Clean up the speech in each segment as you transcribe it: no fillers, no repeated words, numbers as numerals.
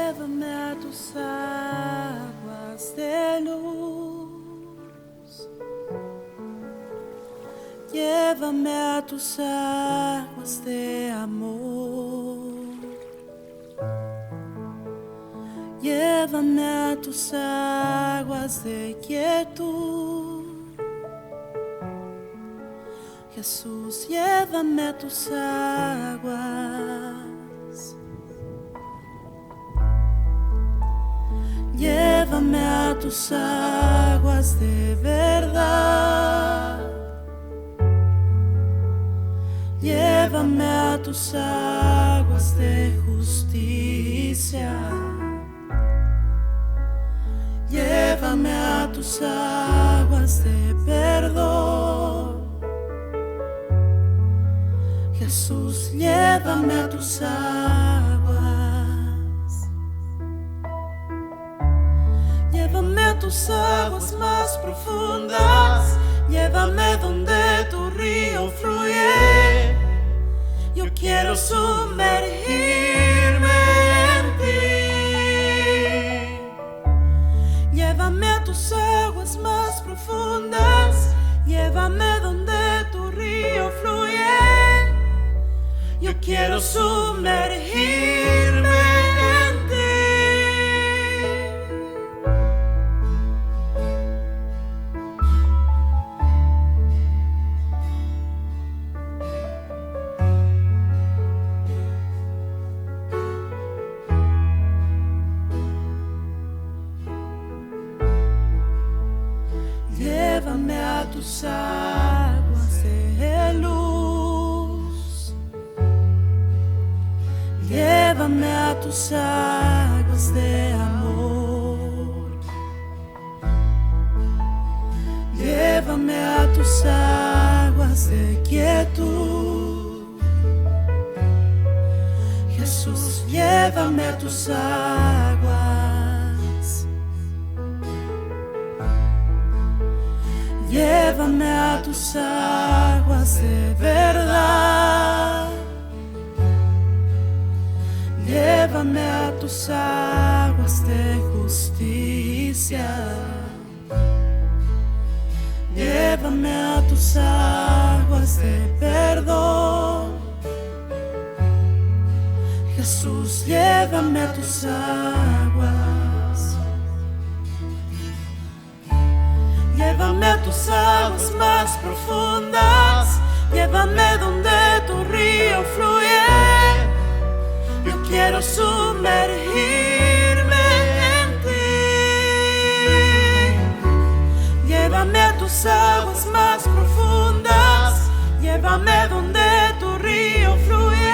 Llévame a tus aguas de luz, llévame a tus aguas de amor, llévame a tus aguas de quietud. Jesús, llévame a tus aguas. Llévame a tus aguas de verdad. Llévame a tus aguas de justicia. Llévame a tus aguas de perdón. Jesús, llévame a tus aguas. Llévame a tus aguas más profundas. Llévame donde tu río fluye. Yo quiero sumergirme en ti. Llévame a tus aguas más profundas. Llévame donde tu río fluye. Yo quiero sumergirme en ti. Llévame a tus aguas de luz. Llévame a tus aguas de amor. Llévame a tus aguas de quietud. Jesús, llévame a tus aguas. Llévame a tus aguas de verdad. Llévame a tus aguas de justicia. Llévame a tus aguas de perdón. Jesús, llévame a tus aguas. Llévame a tus aguas más profundas. Llévame donde tu río fluye. Yo quiero sumergirme en ti. Llévame a tus aguas más profundas. Llévame donde tu río fluye.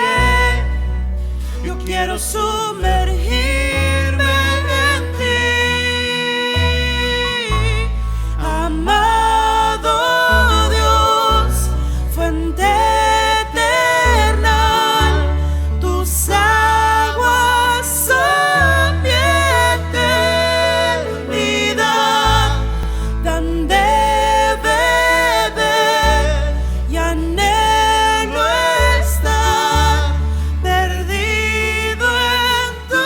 Yo quiero sumergirme en ti. Amado Dios, fuente eterna, tus aguas son mi eternidad. Dan de beber y anhelo estar perdido en tu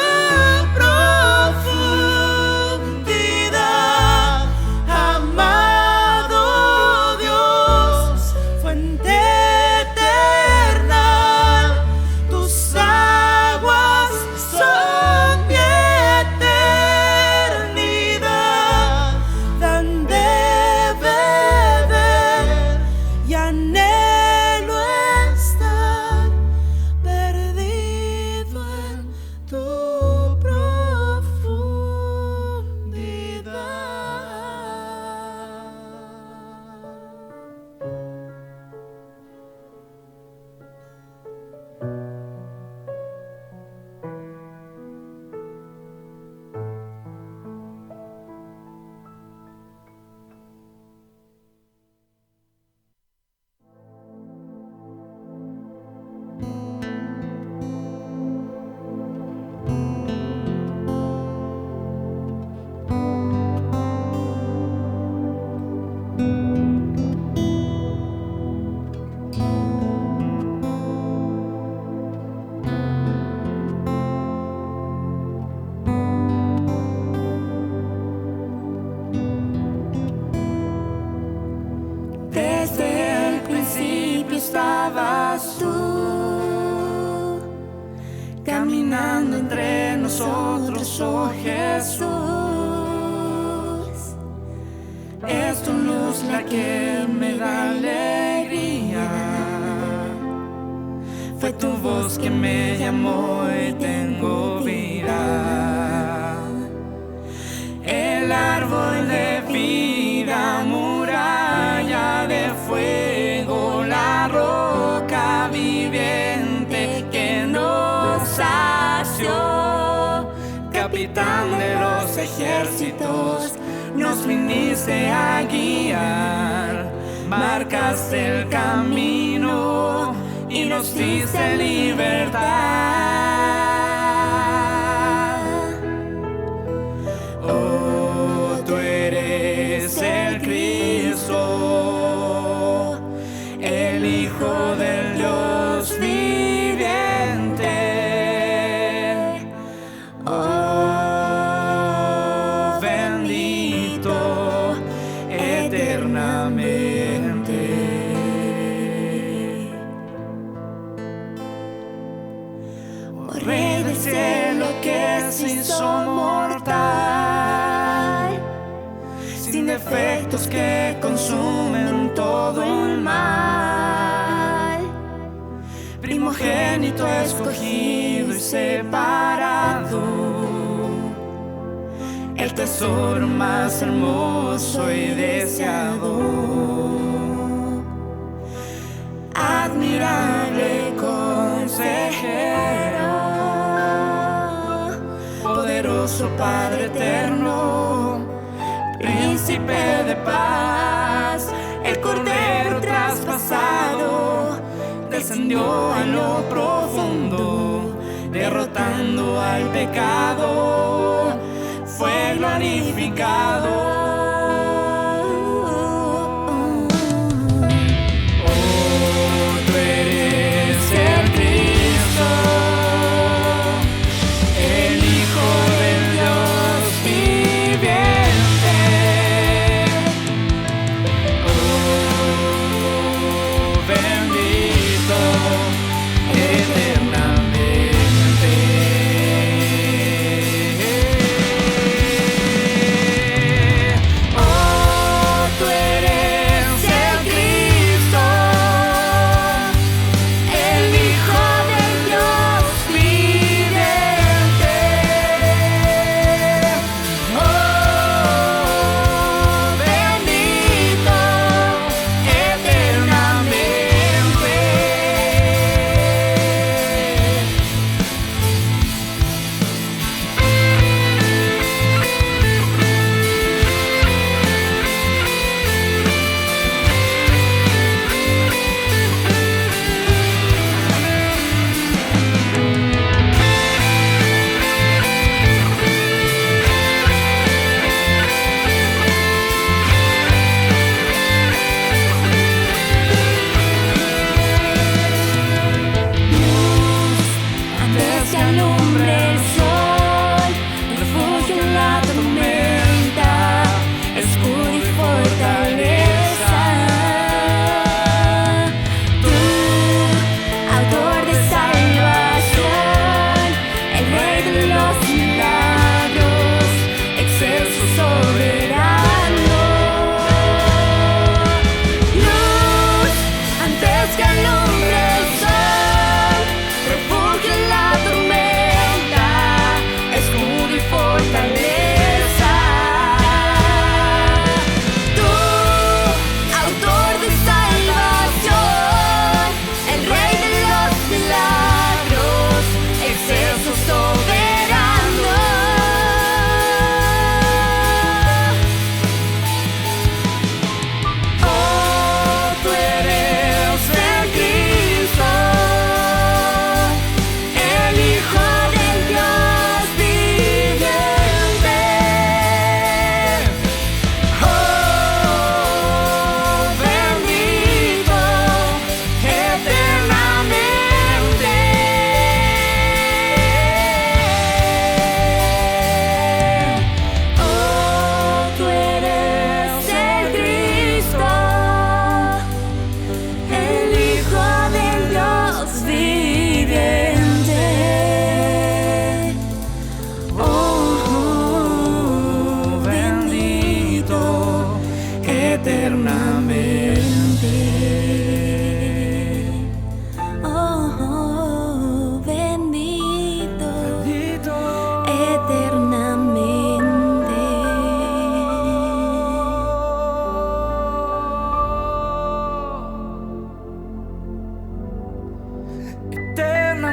caminando entre nosotros, oh Jesús. Es tu luz la que me da alegría. Fue tu voz que me llamó y tengo vida. El árbol de vida, muralla de fuego, la roca viviente que nos sació. Capitán de los ejércitos, nos viniste a guiar, marcaste el camino y nos diste libertad. Oh, tú eres el Cristo, el Hijo del Dios viviente. Oh, bendito eternamente. Rey del cielo que se hizo mortal, sin defectos que consumen todo el mal, primogénito escogido y separado, el tesoro más hermoso y deseado, admirable consejero, poderoso Padre eterno, príncipe de paz, el cordero traspasado, descendió a lo profundo, derrotando al pecado, fue glorificado.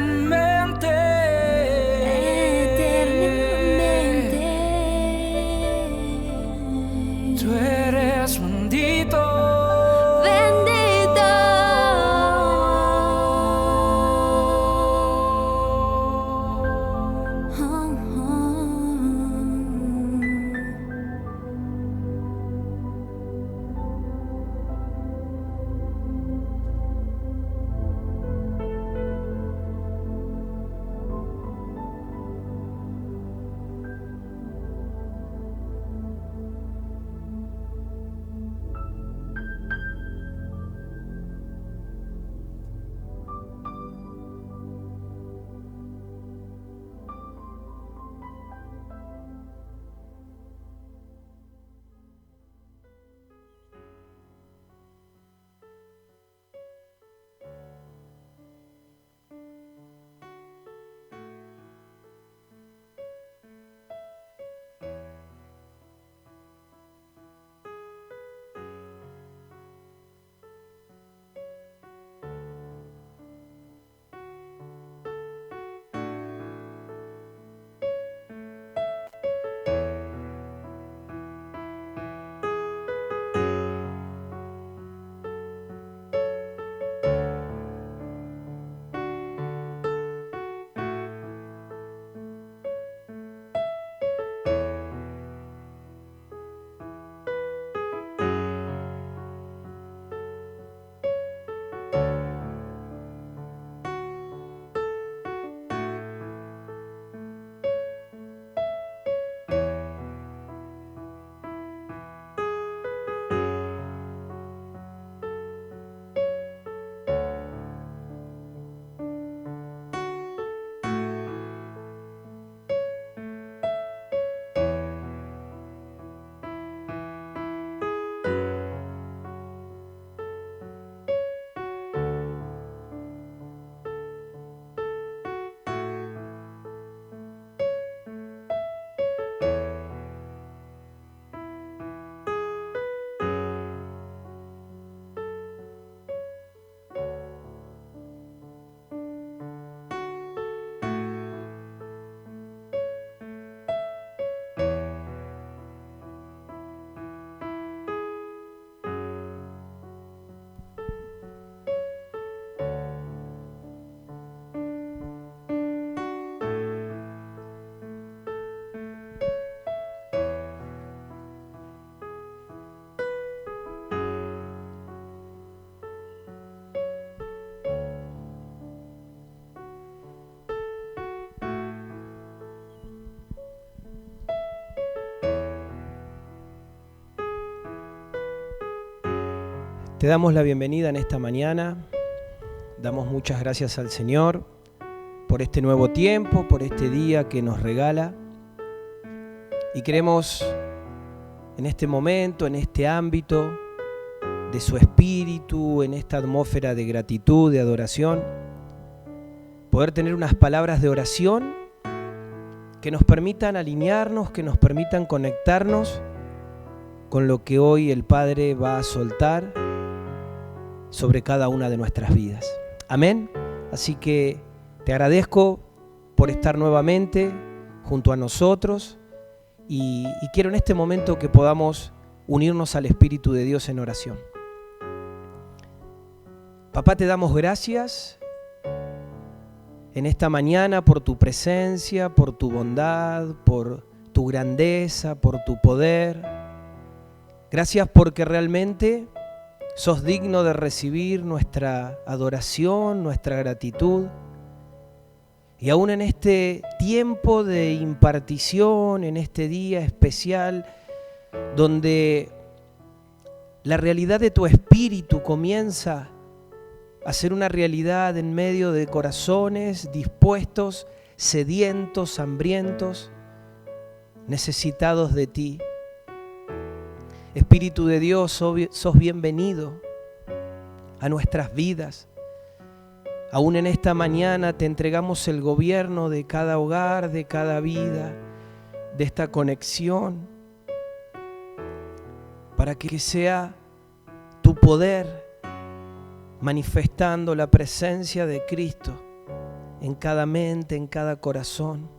eternamente. Tú eres bendito. Te damos la bienvenida en esta mañana, damos muchas gracias al Señor por este nuevo tiempo, por este día que nos regala, y queremos en este momento, en este ámbito de su espíritu, en esta atmósfera de gratitud, de adoración, poder tener unas palabras de oración que nos permitan alinearnos, que nos permitan conectarnos con lo que hoy el Padre va a soltar sobre cada una de nuestras vidas. Amén. Así que te agradezco por estar nuevamente junto a nosotros y quiero en este momento que podamos unirnos al Espíritu de Dios en oración. Papá, te damos gracias en esta mañana por tu presencia, por tu bondad, por tu grandeza, por tu poder. Gracias porque realmente sos digno de recibir nuestra adoración, nuestra gratitud. Y aún en este tiempo de impartición, en este día especial, donde la realidad de tu Espíritu comienza a ser una realidad en medio de corazones dispuestos, sedientos, hambrientos, necesitados de ti. Espíritu de Dios, sos bienvenido a nuestras vidas. Aún en esta mañana te entregamos el gobierno de cada hogar, de cada vida, de esta conexión, para que sea tu poder manifestando la presencia de Cristo en cada mente, en cada corazón,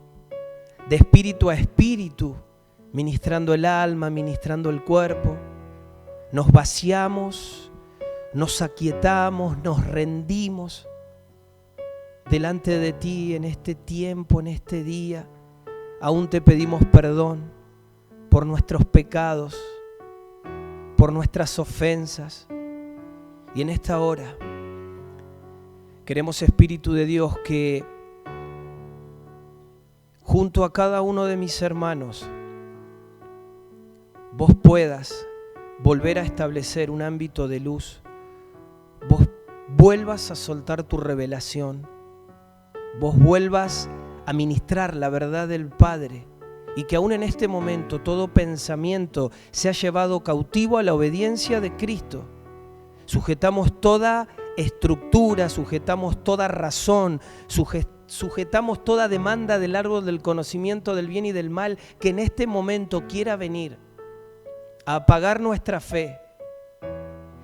de espíritu a espíritu, ministrando el alma, ministrando el cuerpo. Nos vaciamos, nos aquietamos, nos rendimos delante de ti en este tiempo, en este día. Aún te pedimos perdón por nuestros pecados, por nuestras ofensas. Y en esta hora queremos, Espíritu de Dios, que junto a cada uno de mis hermanos vos puedas volver a establecer un ámbito de luz, vos vuelvas a soltar tu revelación, vos vuelvas a ministrar la verdad del Padre, y que aún en este momento todo pensamiento sea llevado cautivo a la obediencia de Cristo. Sujetamos toda estructura, sujetamos toda razón, sujetamos toda demanda del árbol del conocimiento del bien y del mal que en este momento quiera venir a apagar nuestra fe.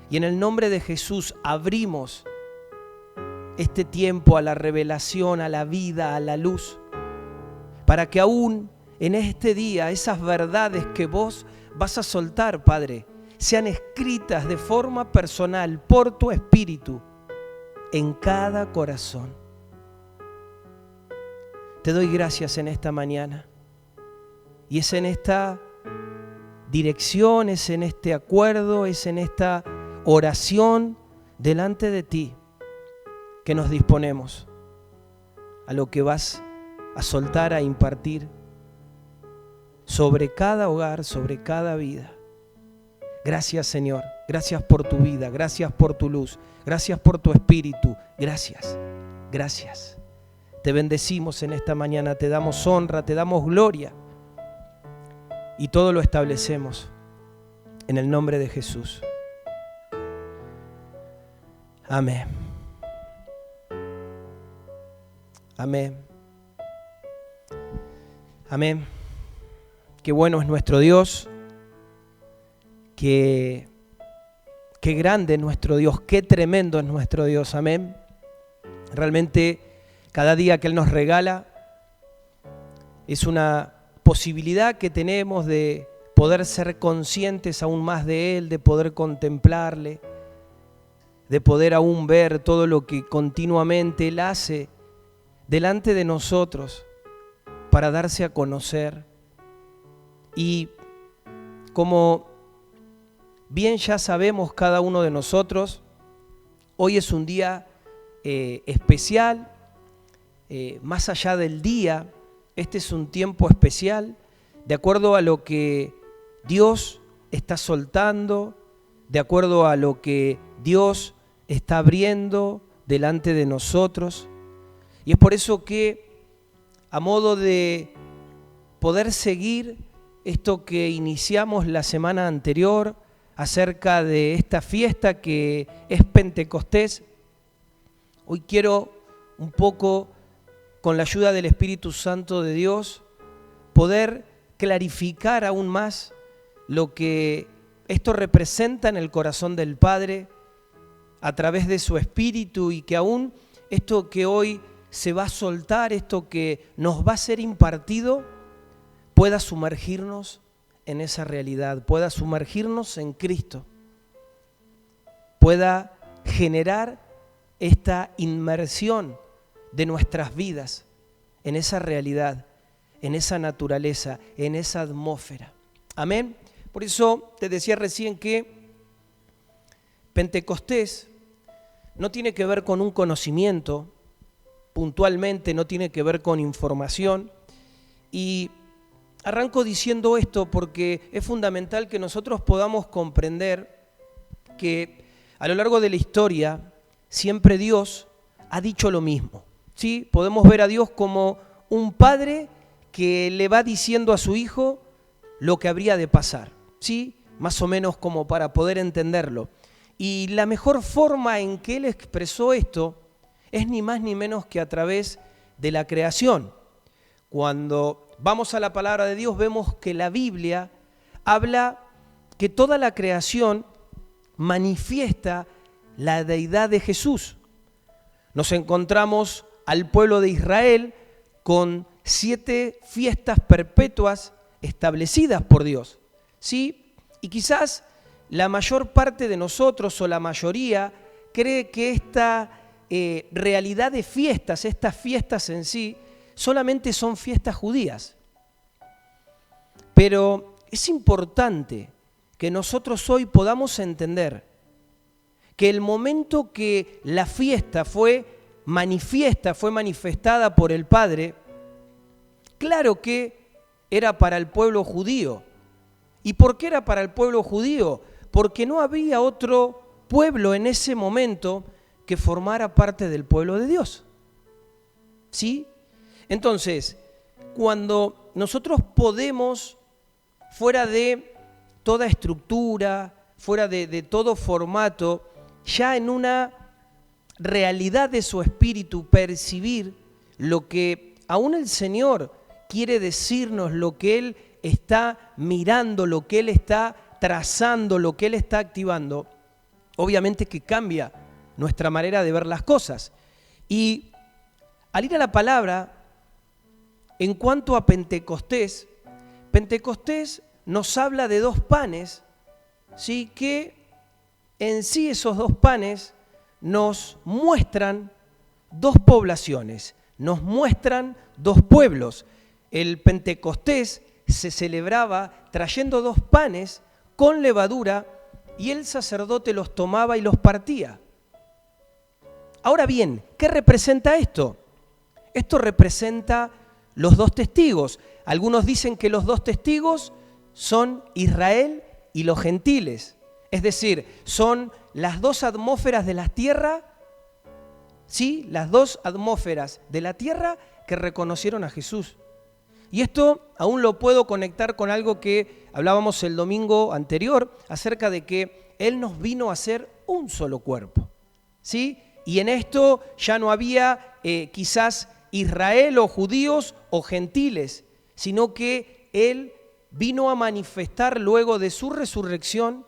Y en el nombre de Jesús abrimos este tiempo a la revelación, a la vida, a la luz, para que aún en este día esas verdades que vos vas a soltar, Padre, sean escritas de forma personal por tu Espíritu en cada corazón. Te doy gracias en esta mañana, y es en esta dirección, es en este acuerdo, es en esta oración delante de ti que nos disponemos a lo que vas a soltar, a impartir sobre cada hogar, sobre cada vida. Gracias, Señor, gracias por tu vida, gracias por tu luz, gracias por tu Espíritu, gracias, gracias. Te bendecimos en esta mañana, te damos honra, te damos gloria, y todo lo establecemos en el nombre de Jesús. Amén. Amén. Amén. Qué bueno es nuestro Dios. Qué grande es nuestro Dios. Qué tremendo es nuestro Dios. Amén. Realmente cada día que Él nos regala es una posibilidad que tenemos de poder ser conscientes aún más de Él, de poder contemplarle, de poder aún ver todo lo que continuamente Él hace delante de nosotros para darse a conocer. Y como bien ya sabemos cada uno de nosotros, hoy es un día especial, más allá del día, este es un tiempo especial, de acuerdo a lo que Dios está soltando, de acuerdo a lo que Dios está abriendo delante de nosotros. Y es por eso que, a modo de poder seguir esto que iniciamos la semana anterior acerca de esta fiesta que es Pentecostés, hoy quiero un poco, con la ayuda del Espíritu Santo de Dios, poder clarificar aún más lo que esto representa en el corazón del Padre a través de su Espíritu, y que aún esto que hoy se va a soltar, esto que nos va a ser impartido, pueda sumergirnos en esa realidad, pueda sumergirnos en Cristo, pueda generar esta inmersión de nuestras vidas en esa realidad, en esa naturaleza, en esa atmósfera. Amén. Por eso te decía recién que Pentecostés no tiene que ver con un conocimiento, puntualmente no tiene que ver con información, y arranco diciendo esto porque es fundamental que nosotros podamos comprender que a lo largo de la historia siempre Dios ha dicho lo mismo, ¿sí? Podemos ver a Dios como un padre que le va diciendo a su hijo lo que habría de pasar, ¿sí? Más o menos como para poder entenderlo. Y la mejor forma en que Él expresó esto es ni más ni menos que a través de la creación. Cuando vamos a la palabra de Dios, vemos que la Biblia habla que toda la creación manifiesta la deidad de Jesús. Nos encontramos al pueblo de Israel con 7 fiestas perpetuas establecidas por Dios, ¿sí? Y quizás la mayor parte de nosotros o la mayoría cree que esta realidad de fiestas, estas fiestas en sí, solamente son fiestas judías. Pero es importante que nosotros hoy podamos entender que el momento que la fiesta fue manifestada por el Padre, claro que era para el pueblo judío. ¿Y por qué era para el pueblo judío? Porque no había otro pueblo en ese momento que formara parte del pueblo de Dios. ¿Sí? Entonces, cuando nosotros podemos, fuera de toda estructura, fuera de todo formato, ya en una realidad de su espíritu percibir lo que aún el Señor quiere decirnos, lo que Él está mirando, lo que Él está trazando, lo que Él está activando, obviamente que cambia nuestra manera de ver las cosas. Y al ir a la palabra, en cuanto a Pentecostés, Pentecostés nos habla de 2 panes, ¿sí? Que en sí esos 2 panes nos muestran 2 poblaciones, nos muestran 2 pueblos. El Pentecostés se celebraba trayendo 2 panes con levadura y el sacerdote los tomaba y los partía. Ahora bien, ¿qué representa esto? Esto representa los 2 testigos. Algunos dicen que los 2 testigos son Israel y los gentiles. Es decir, son las 2 atmósferas de la tierra, ¿sí? Las 2 atmósferas de la tierra que reconocieron a Jesús. Y esto aún lo puedo conectar con algo que hablábamos el domingo anterior, acerca de que Él nos vino a hacer un solo cuerpo, ¿sí? Y en esto ya no había quizás Israel o judíos o gentiles, sino que Él vino a manifestar luego de su resurrección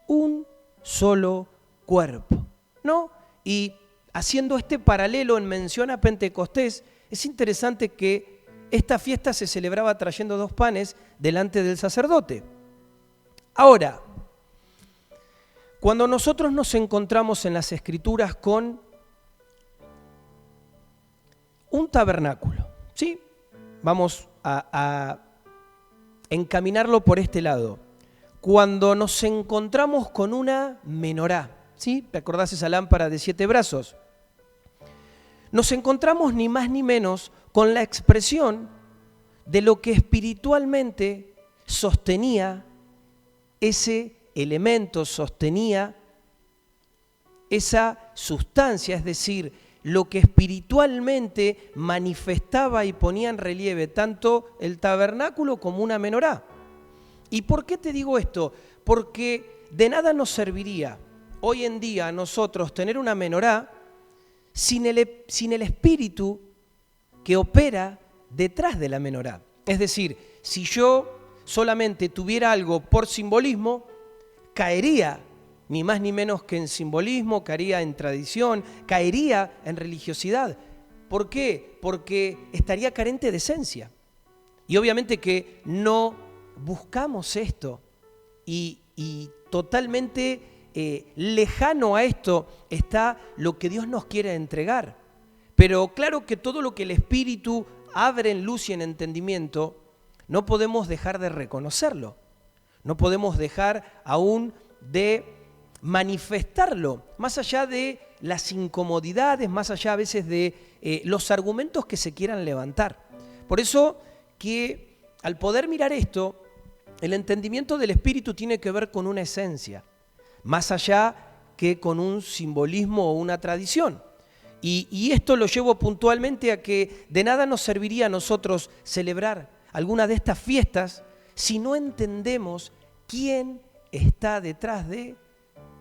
un solo cuerpo, ¿no? Y haciendo este paralelo en mención a Pentecostés, es interesante que esta fiesta se celebraba trayendo 2 panes delante del sacerdote. Ahora, cuando nosotros nos encontramos en las Escrituras con un tabernáculo, ¿sí? Vamos a encaminarlo por este lado. Cuando nos encontramos con una menorá, ¿sí? ¿Te acordás esa lámpara de 7 brazos? Nos encontramos ni más ni menos con la expresión de lo que espiritualmente sostenía ese elemento, sostenía esa sustancia, es decir, lo que espiritualmente manifestaba y ponía en relieve tanto el tabernáculo como una menorá. ¿Y por qué te digo esto? Porque de nada nos serviría hoy en día a nosotros tener una menorá sin el espíritu que opera detrás de la menorá. Es decir, si yo solamente tuviera algo por simbolismo, caería ni más ni menos que en simbolismo, caería en tradición, caería en religiosidad. ¿Por qué? Porque estaría carente de esencia. Y obviamente que no buscamos esto y totalmente lejano a esto está lo que Dios nos quiere entregar. Pero claro que todo lo que el Espíritu abre en luz y en entendimiento, no podemos dejar de reconocerlo. No podemos dejar aún de manifestarlo, más allá de las incomodidades, más allá a veces de los argumentos que se quieran levantar. Por eso que al poder mirar esto, el entendimiento del Espíritu tiene que ver con una esencia, más allá que con un simbolismo o una tradición. Y esto lo llevo puntualmente a que de nada nos serviría a nosotros celebrar alguna de estas fiestas si no entendemos quién está detrás de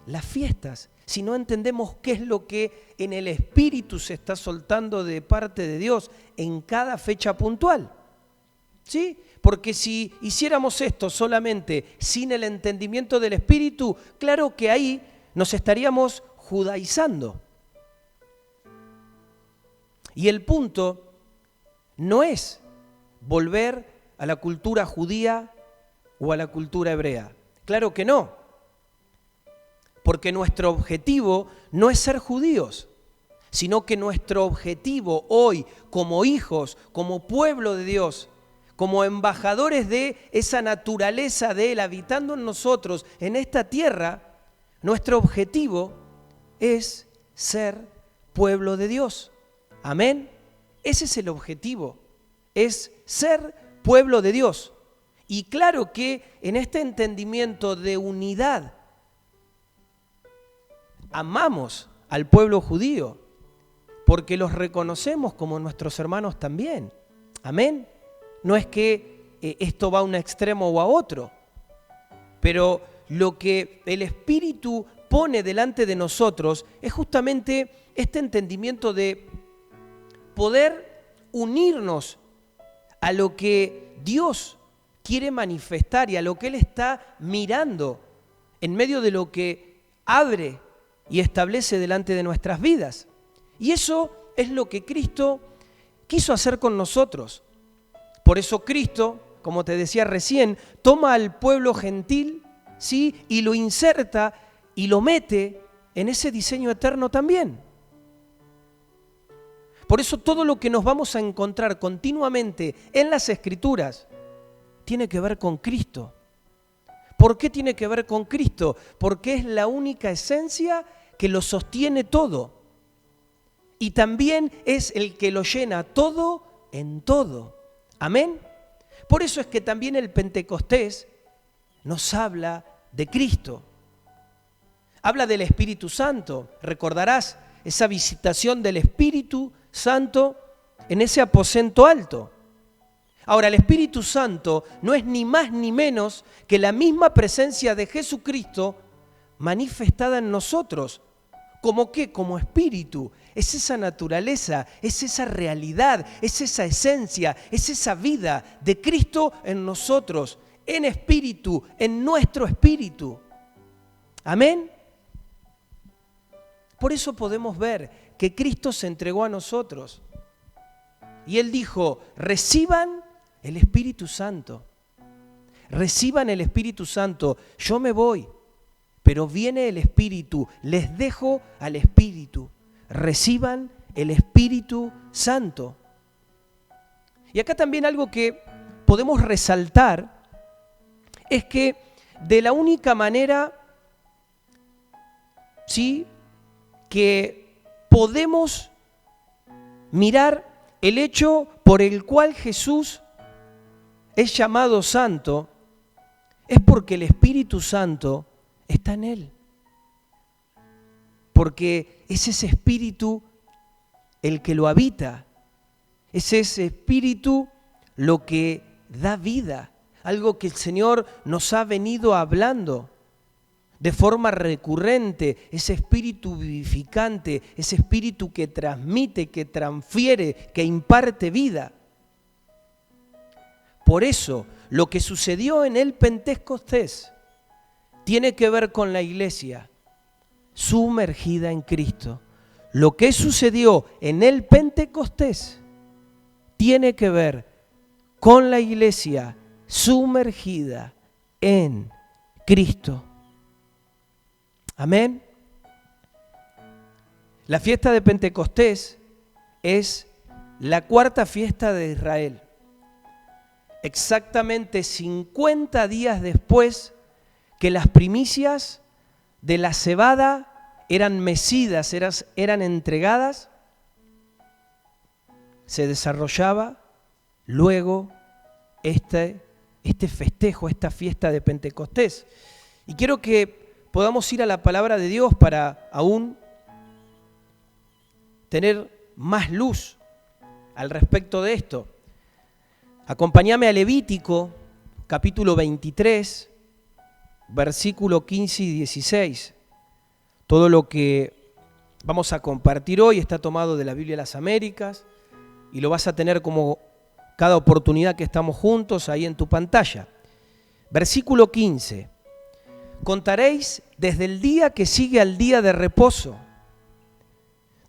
las fiestas, si no entendemos qué es lo que en el Espíritu se está soltando de parte de Dios en cada fecha puntual. ¿Sí? Porque si hiciéramos esto solamente sin el entendimiento del Espíritu, claro que ahí nos estaríamos judaizando. Y el punto no es volver a la cultura judía o a la cultura hebrea. Claro que no, porque nuestro objetivo no es ser judíos, sino que nuestro objetivo hoy, como hijos, como pueblo de Dios, como embajadores de esa naturaleza de Él habitando en nosotros, en esta tierra, nuestro objetivo es ser pueblo de Dios. Amén. Ese es el objetivo, es ser pueblo de Dios. Y claro que en este entendimiento de unidad, amamos al pueblo judío, porque los reconocemos como nuestros hermanos también. Amén. No es que esto va a un extremo o a otro, pero lo que el Espíritu pone delante de nosotros es justamente este entendimiento de poder unirnos a lo que Dios quiere manifestar y a lo que Él está mirando en medio de lo que abre y establece delante de nuestras vidas. Y eso es lo que Cristo quiso hacer con nosotros. Por eso Cristo, como te decía recién, toma al pueblo gentil, ¿sí?, y lo inserta y lo mete en ese diseño eterno también. Por eso todo lo que nos vamos a encontrar continuamente en las Escrituras tiene que ver con Cristo. ¿Por qué tiene que ver con Cristo? Porque es la única esencia que lo sostiene todo. Y también es el que lo llena todo en todo. Amén. Por eso es que también el Pentecostés nos habla de Cristo. Habla del Espíritu Santo. Recordarás esa visitación del Espíritu Santo en ese aposento alto. Ahora, el Espíritu Santo no es ni más ni menos que la misma presencia de Jesucristo manifestada en nosotros. ¿Cómo qué? Como espíritu. Es esa naturaleza, es esa realidad, es esa esencia, es esa vida de Cristo en nosotros, en espíritu, en nuestro espíritu. Amén. Por eso podemos ver que Cristo se entregó a nosotros. Y Él dijo, reciban el Espíritu Santo. Reciban el Espíritu Santo. Yo me voy, pero viene el Espíritu. Les dejo al Espíritu. Reciban el Espíritu Santo. Y acá también algo que podemos resaltar es que de la única manera, ¿sí?, que podemos mirar el hecho por el cual Jesús es llamado santo, es porque el Espíritu Santo está en Él. Porque es ese Espíritu el que lo habita, es ese Espíritu lo que da vida, algo que el Señor nos ha venido hablando de forma recurrente, ese espíritu vivificante, ese espíritu que transmite, que transfiere, que imparte vida. Por eso, lo que sucedió en el Pentecostés tiene que ver con la iglesia sumergida en Cristo. Lo que sucedió en el Pentecostés tiene que ver con la iglesia sumergida en Cristo. Amén. La fiesta de Pentecostés es la cuarta fiesta de Israel. Exactamente 50 días después que las primicias de la cebada eran mecidas, eran entregadas, se desarrollaba luego este festejo, esta fiesta de Pentecostés. Y quiero que podamos ir a la palabra de Dios para aún tener más luz al respecto de esto. Acompáñame a Levítico, capítulo 23, versículo 15 y 16. Todo lo que vamos a compartir hoy está tomado de la Biblia de las Américas y lo vas a tener como cada oportunidad que estamos juntos ahí en tu pantalla. Versículo 15. Contaréis desde el día que sigue al día de reposo,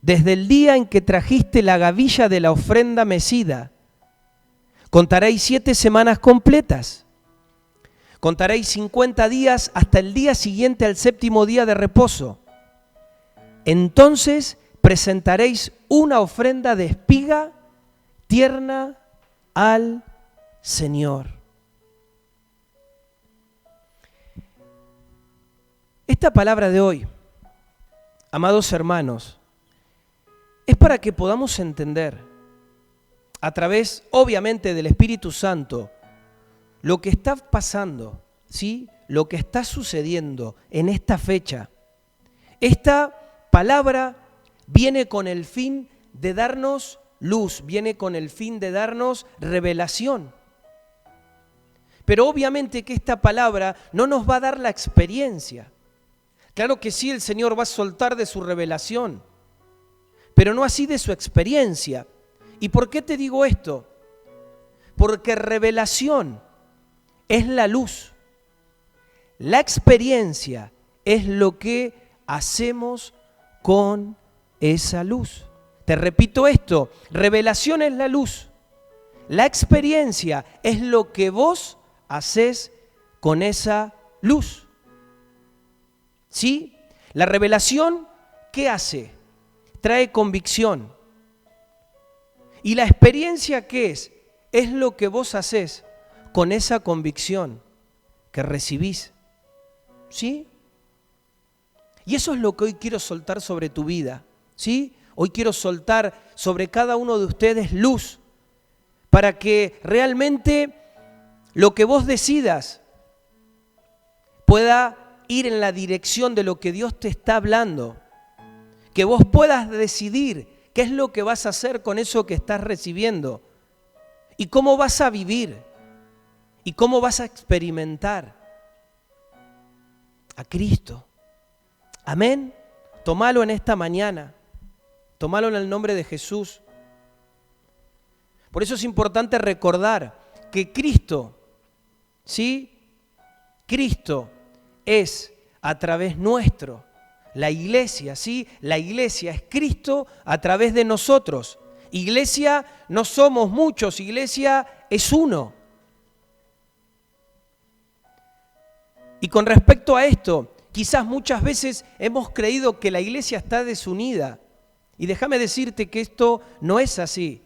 desde el día en que trajiste la gavilla de la ofrenda mecida. Contaréis 7 semanas completas. Contaréis 50 días hasta el día siguiente al 7º día de reposo. Entonces presentaréis una ofrenda de espiga tierna al Señor. Esta palabra de hoy, amados hermanos, es para que podamos entender, a través, obviamente, del Espíritu Santo, lo que está pasando, ¿sí? Lo que está sucediendo en esta fecha. Esta palabra viene con el fin de darnos luz, viene con el fin de darnos revelación. Pero obviamente que esta palabra no nos va a dar la experiencia. Claro que sí, el Señor va a soltar de su revelación, pero no así de su experiencia. ¿Y por qué te digo esto? Porque revelación es la luz. La experiencia es lo que hacemos con esa luz. Te repito esto, revelación es la luz. La experiencia es lo que vos hacés con esa luz. ¿Sí? La revelación, ¿qué hace? Trae convicción. ¿Y la experiencia qué es? Es lo que vos hacés con esa convicción que recibís. ¿Sí? Y eso es lo que hoy quiero soltar sobre tu vida. ¿Sí? Hoy quiero soltar sobre cada uno de ustedes luz para que realmente lo que vos decidas pueda ir en la dirección de lo que Dios te está hablando. Que vos puedas decidir qué es lo que vas a hacer con eso que estás recibiendo y cómo vas a vivir y cómo vas a experimentar a Cristo. Amén. Tómalo en esta mañana. Tómalo en el nombre de Jesús. Por eso es importante recordar que Cristo, ¿sí? Cristo es a través nuestro. La iglesia, ¿sí? La iglesia es Cristo a través de nosotros. Iglesia no somos muchos, iglesia es uno. Y con respecto a esto, quizás muchas veces hemos creído que la iglesia está desunida. Y déjame decirte que esto no es así.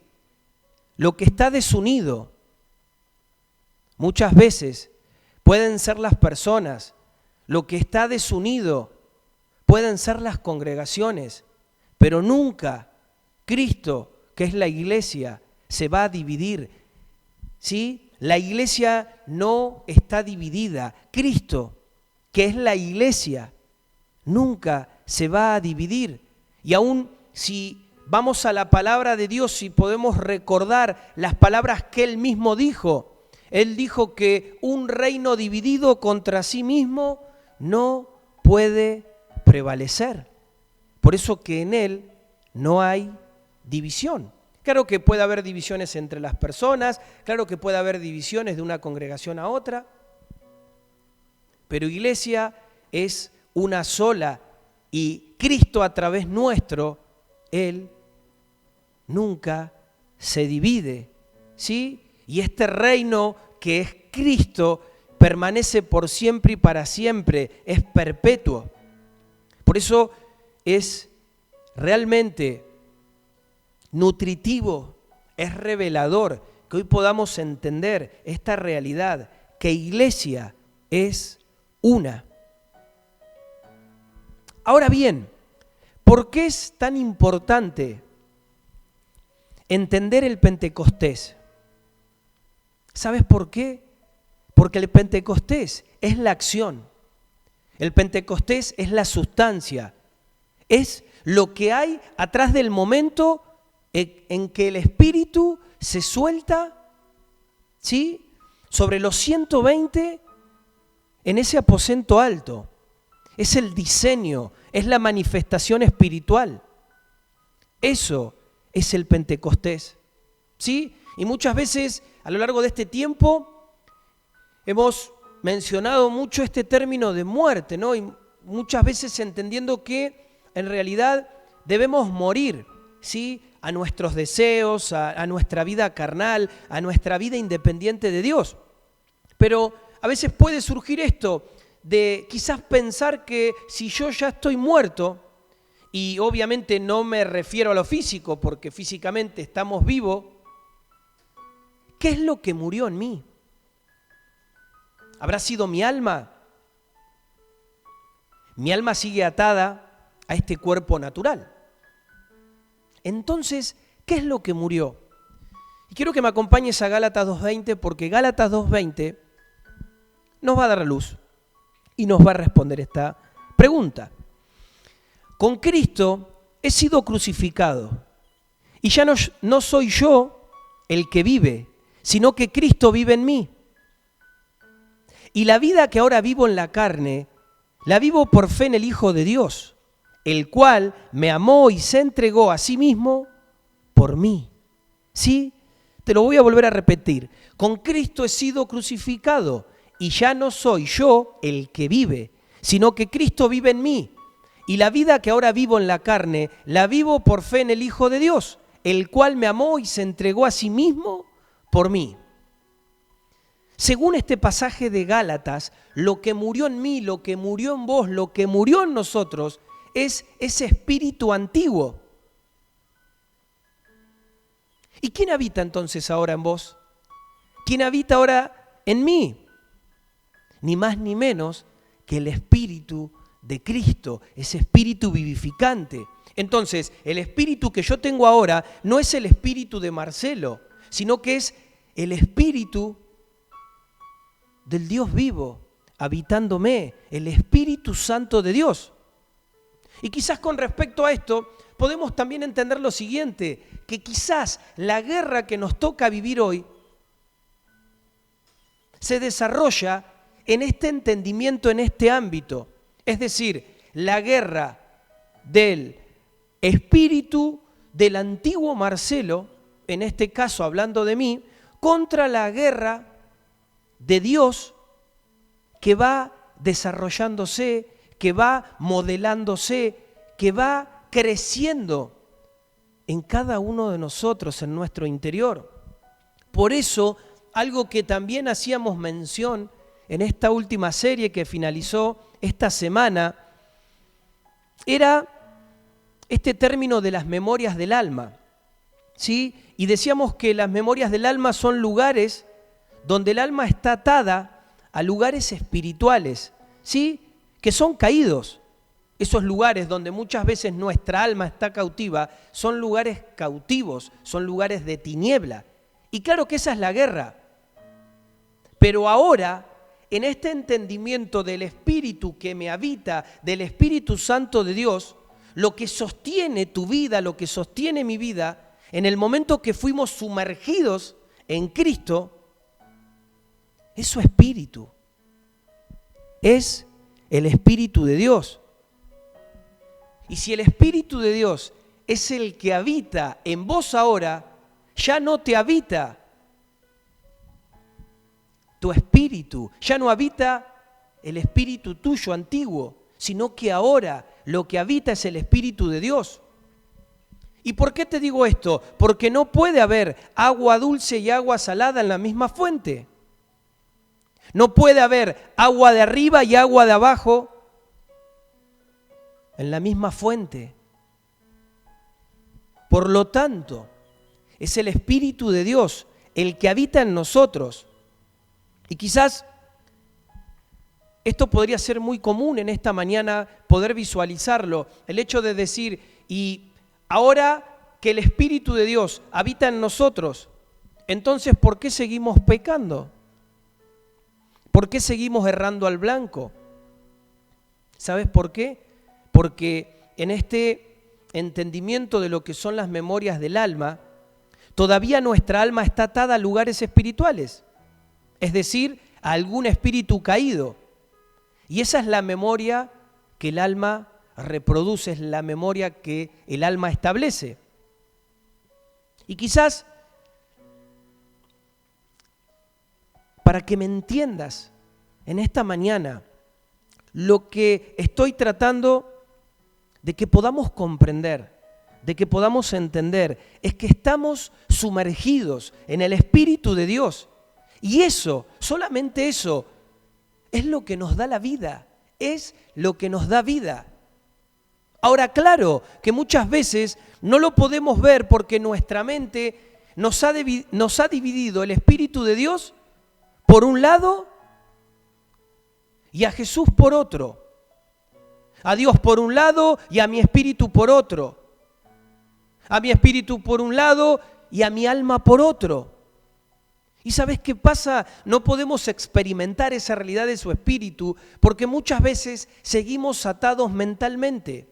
Lo que está desunido muchas veces pueden ser las personas. Lo que está desunido pueden ser las congregaciones, pero nunca Cristo, que es la iglesia, se va a dividir. ¿Sí? La iglesia no está dividida. Cristo, que es la iglesia, nunca se va a dividir. Y aún si vamos a la palabra de Dios y podemos recordar las palabras que Él mismo dijo, Él dijo que un reino dividido contra sí mismo no puede prevalecer. Por eso que en Él no hay división. Claro que puede haber divisiones entre las personas, claro que puede haber divisiones de una congregación a otra, pero iglesia es una sola y Cristo a través nuestro, Él nunca se divide, ¿sí? Y este reino que es Cristo permanece por siempre y para siempre, es perpetuo. Por eso es realmente nutritivo, es revelador que hoy podamos entender esta realidad, que iglesia es una. Ahora bien, ¿por qué es tan importante entender el Pentecostés? ¿Sabes por qué? Porque el Pentecostés es la acción. El Pentecostés es la sustancia. Es lo que hay atrás del momento en que el Espíritu se suelta, ¿sí?, sobre los 120 en ese aposento alto. Es el diseño, es la manifestación espiritual. Eso es el Pentecostés, ¿sí? Y muchas veces a lo largo de este tiempo hemos mencionado mucho este término de muerte, ¿no? Y muchas veces entendiendo que en realidad debemos morir, ¿sí?, a nuestros deseos, a nuestra vida carnal, a nuestra vida independiente de Dios. Pero a veces puede surgir esto de quizás pensar que si yo ya estoy muerto, y obviamente no me refiero a lo físico, porque físicamente estamos vivos, ¿qué es lo que murió en mí? ¿Habrá sido mi alma? Mi alma sigue atada a este cuerpo natural. Entonces, ¿qué es lo que murió? Y quiero que me acompañes a Gálatas 2:20, porque Gálatas 2:20 nos va a dar luz y nos va a responder esta pregunta. Con Cristo he sido crucificado y ya no soy yo el que vive, sino que Cristo vive en mí. Y la vida que ahora vivo en la carne, la vivo por fe en el Hijo de Dios, el cual me amó y se entregó a sí mismo por mí. ¿Sí? Te lo voy a volver a repetir. Con Cristo he sido crucificado y ya no soy yo el que vive, sino que Cristo vive en mí. Y la vida que ahora vivo en la carne, la vivo por fe en el Hijo de Dios, el cual me amó y se entregó a sí mismo por mí. Según este pasaje de Gálatas, lo que murió en mí, lo que murió en vos, lo que murió en nosotros, es ese espíritu antiguo. ¿Y quién habita entonces ahora en vos? ¿Quién habita ahora en mí? Ni más ni menos que el Espíritu de Cristo, ese espíritu vivificante. Entonces, el espíritu que yo tengo ahora no es el espíritu de Marcelo, sino que es el espíritu del Dios vivo, habitándome, el Espíritu Santo de Dios. Y quizás con respecto a esto, podemos también entender lo siguiente, que quizás la guerra que nos toca vivir hoy se desarrolla en este entendimiento, en este ámbito. Es decir, la guerra del espíritu del antiguo Marcelo, en este caso hablando de mí, contra la guerra de Dios que va desarrollándose, que va modelándose, que va creciendo en cada uno de nosotros, en nuestro interior. Por eso, algo que también hacíamos mención en esta última serie que finalizó esta semana, era este término de las memorias del alma, ¿sí? Y decíamos que las memorias del alma son lugares donde el alma está atada a lugares espirituales, ¿sí?, que son caídos. Esos lugares donde muchas veces nuestra alma está cautiva son lugares cautivos, son lugares de tiniebla. Y claro que esa es la guerra. Pero ahora, en este entendimiento del Espíritu que me habita, del Espíritu Santo de Dios, lo que sostiene tu vida, lo que sostiene mi vida, en el momento que fuimos sumergidos en Cristo, es su Espíritu. Es el Espíritu de Dios. Y si el Espíritu de Dios es el que habita en vos ahora, ya no te habita tu espíritu, ya no habita el espíritu tuyo antiguo, sino que ahora lo que habita es el Espíritu de Dios. ¿Y por qué te digo esto? Porque no puede haber agua dulce y agua salada en la misma fuente. No puede haber agua de arriba y agua de abajo en la misma fuente. Por lo tanto, es el Espíritu de Dios el que habita en nosotros. Y quizás esto podría ser muy común en esta mañana, poder visualizarlo. El hecho de decir, y ahora que el Espíritu de Dios habita en nosotros, entonces ¿por qué seguimos pecando? ¿Por qué seguimos errando al blanco? ¿Sabes por qué? Porque en este entendimiento de lo que son las memorias del alma, todavía nuestra alma está atada a lugares espirituales, es decir, a algún espíritu caído. Y esa es la memoria que el alma reproduce, es la memoria que el alma establece. Y quizás, para que me entiendas en esta mañana, lo que estoy tratando de que podamos comprender de que podamos entender es que estamos sumergidos en el Espíritu de Dios. Y eso, solamente eso, es lo que nos da la vida, es lo que nos da vida. Ahora, claro que muchas veces no lo podemos ver porque nuestra mente nos ha dividido el Espíritu de Dios por un lado y a Jesús por otro. A Dios por un lado y a mi espíritu por otro. A mi espíritu por un lado y a mi alma por otro. ¿Y sabes qué pasa? No podemos experimentar esa realidad de su espíritu porque muchas veces seguimos atados mentalmente.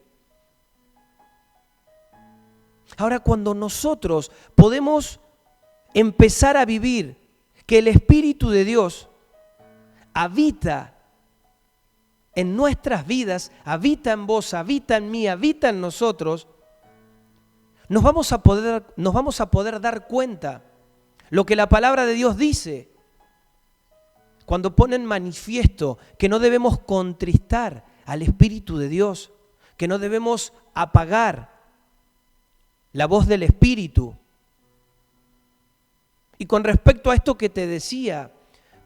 Ahora, cuando nosotros podemos empezar a vivir que el Espíritu de Dios habita en nuestras vidas, habita en vos, habita en mí, habita en nosotros, nos vamos a poder dar cuenta lo que la palabra de Dios dice cuando pone en manifiesto que no debemos contristar al Espíritu de Dios, que no debemos apagar la voz del Espíritu. Y con respecto a esto que te decía,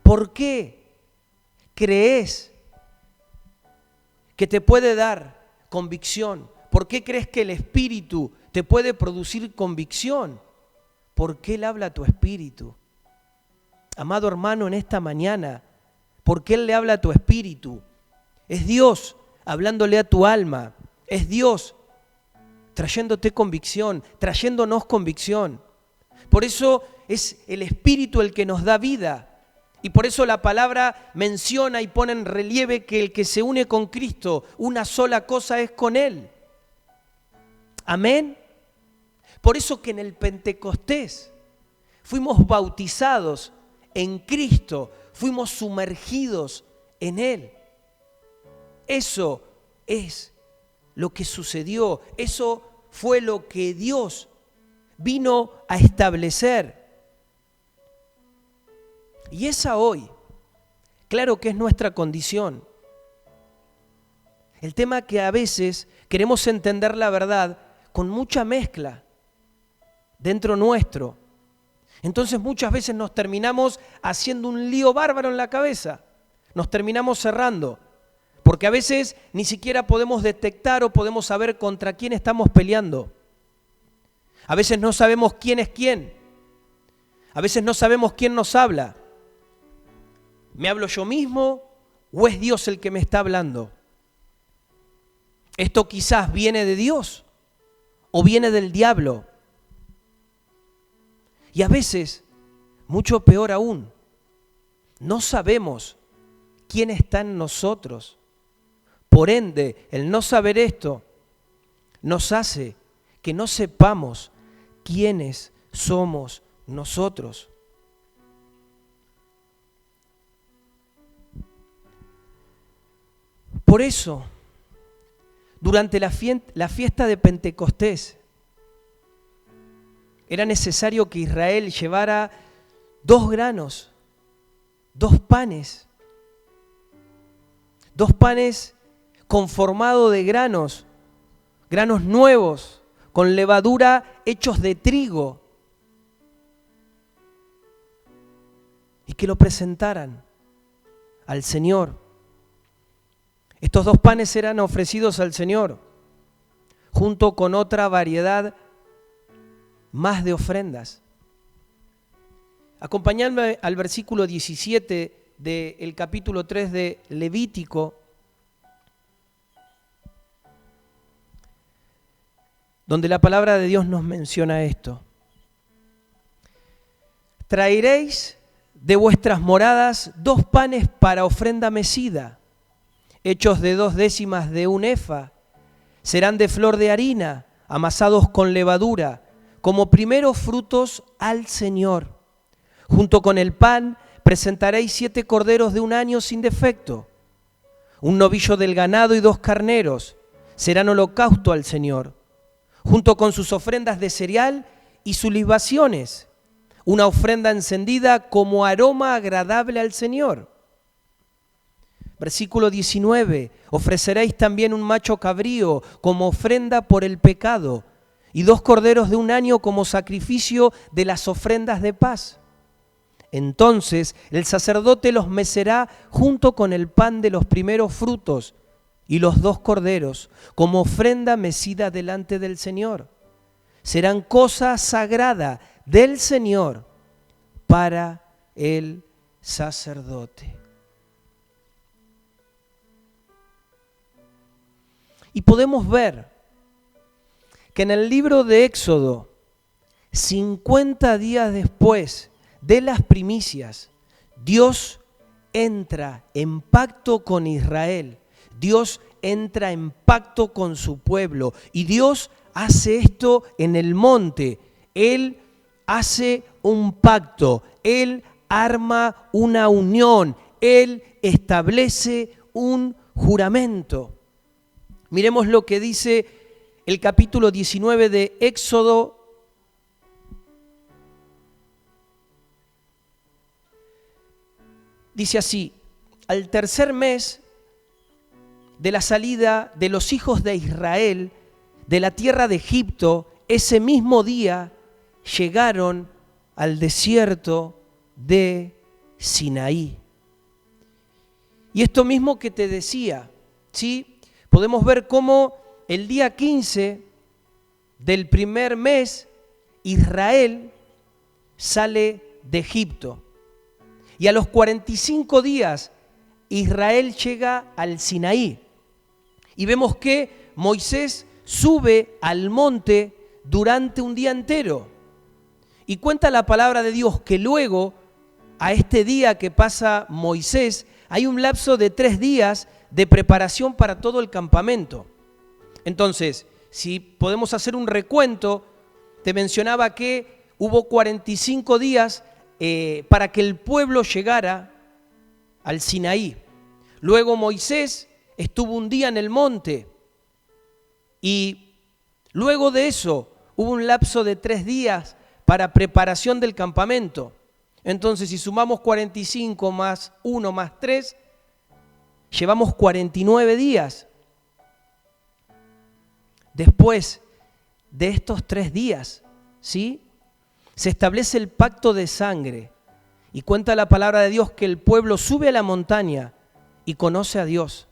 ¿por qué crees que te puede dar convicción? ¿Por qué crees que el Espíritu te puede producir convicción? ¿Por qué Él habla a tu espíritu? Amado hermano, en esta mañana, ¿por qué Él le habla a tu espíritu? Es Dios hablándole a tu alma, es Dios trayéndote convicción, trayéndonos convicción. Por eso es el Espíritu el que nos da vida. Y por eso la palabra menciona y pone en relieve que el que se une con Cristo, una sola cosa es con Él. Amén. Por eso que en el Pentecostés fuimos bautizados en Cristo, fuimos sumergidos en Él. Eso es lo que sucedió, eso fue lo que Dios vino a establecer. Y esa hoy, claro que es nuestra condición. El tema que a veces queremos entender la verdad con mucha mezcla dentro nuestro. Entonces muchas veces nos terminamos haciendo un lío bárbaro en la cabeza, nos terminamos cerrando. Porque a veces ni siquiera podemos detectar o podemos saber contra quién estamos peleando. A veces no sabemos quién es quién. A veces no sabemos quién nos habla. ¿Me hablo yo mismo o es Dios el que me está hablando? Esto quizás viene de Dios o viene del diablo. Y a veces, mucho peor aún, no sabemos quién está en nosotros. Por ende, el no saber esto nos hace que no sepamos quiénes somos nosotros. Por eso, durante la fiesta de Pentecostés, era necesario que Israel llevara 2 granos, 2 panes conformados de granos nuevos, con levadura hechos de trigo, y que lo presentaran al Señor. Estos 2 panes eran ofrecidos al Señor, junto con otra variedad más de ofrendas. Acompañadme al versículo 17 del capítulo 3 de Levítico, donde la palabra de Dios nos menciona esto. Traeréis de vuestras moradas 2 panes para ofrenda mecida, hechos de 2 décimas de un efa, serán de flor de harina, amasados con levadura, como primeros frutos al Señor. Junto con el pan presentaréis 7 corderos de 1 año sin defecto, un novillo del ganado y 2 carneros, serán holocausto al Señor, junto con sus ofrendas de cereal y sus libaciones, una ofrenda encendida como aroma agradable al Señor. Versículo 19, ofreceréis también un macho cabrío como ofrenda por el pecado, y 2 corderos de un año como sacrificio de las ofrendas de paz. Entonces el sacerdote los mecerá junto con el pan de los primeros frutos y los 2 corderos como ofrenda mecida delante del Señor. Serán cosa sagrada del Señor para el sacerdote. Y podemos ver que en el libro de Éxodo, 50 días después de las primicias, Dios entra en pacto con Israel. Dios entra en pacto con su pueblo. Y Dios hace esto en el monte. Él hace un pacto. Él arma una unión. Él establece un juramento. Miremos lo que dice el capítulo 19 de Éxodo. Dice así: al tercer mes de la salida de los hijos de Israel de la tierra de Egipto, ese mismo día llegaron al desierto de Sinaí. Y esto mismo que te decía, ¿sí? Podemos ver cómo el día 15 del primer mes Israel sale de Egipto. Y a los 45 días Israel llega al Sinaí. Y vemos que Moisés sube al monte durante un día entero. Y cuenta la palabra de Dios que luego, a este día que pasa Moisés, hay un lapso de 3 días de preparación para todo el campamento. Entonces, si podemos hacer un recuento, te mencionaba que hubo 45 días para que el pueblo llegara al Sinaí. Luego Moisés estuvo un día en el monte y luego de eso hubo un lapso de 3 días para preparación del campamento. Entonces, si sumamos 45 más 1 más 3, llevamos 49 días. Después de estos 3 días, ¿sí?, se establece el pacto de sangre y cuenta la palabra de Dios que el pueblo sube a la montaña y conoce a Dios.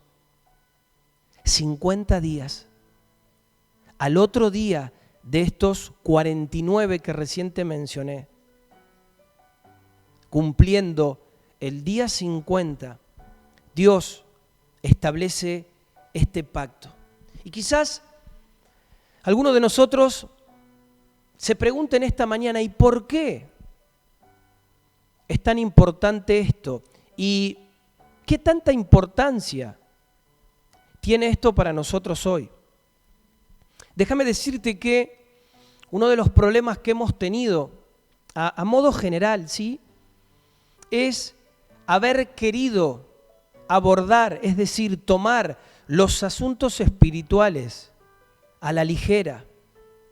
50 días. Al otro día de estos 49 que recién te mencioné, cumpliendo el día 50, Dios establece este pacto. Y quizás alguno de nosotros se pregunta en esta mañana, ¿y por qué es tan importante esto? ¿Y qué tanta importancia tiene esto para nosotros hoy? Déjame decirte que uno de los problemas que hemos tenido, a modo general, ¿sí?, es haber querido abordar, es decir, tomar los asuntos espirituales a la ligera,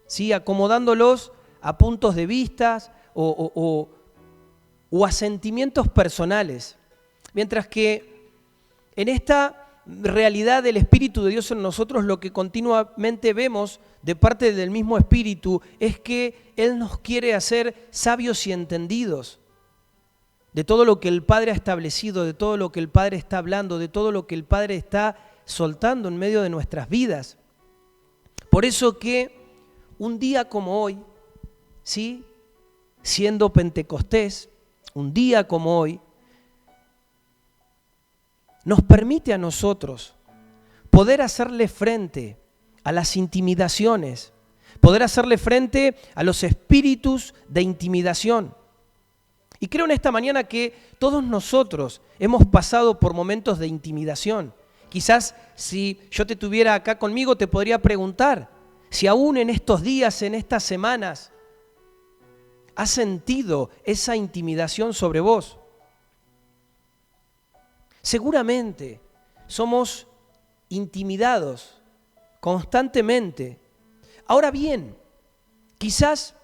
¿sí?, acomodándolos a puntos de vista o a sentimientos personales. Mientras que en esta realidad del Espíritu de Dios en nosotros, lo que continuamente vemos de parte del mismo Espíritu es que Él nos quiere hacer sabios y entendidos de todo lo que el Padre ha establecido, de todo lo que el Padre está hablando, de todo lo que el Padre está soltando en medio de nuestras vidas. Por eso que un día como hoy, ¿sí?, siendo Pentecostés, un día como hoy, nos permite a nosotros poder hacerle frente a las intimidaciones, poder hacerle frente a los espíritus de intimidación. Y creo en esta mañana que todos nosotros hemos pasado por momentos de intimidación. Quizás si yo te tuviera acá conmigo te podría preguntar si aún en estos días, en estas semanas, has sentido esa intimidación sobre vos. Seguramente somos intimidados constantemente. Ahora bien, quizás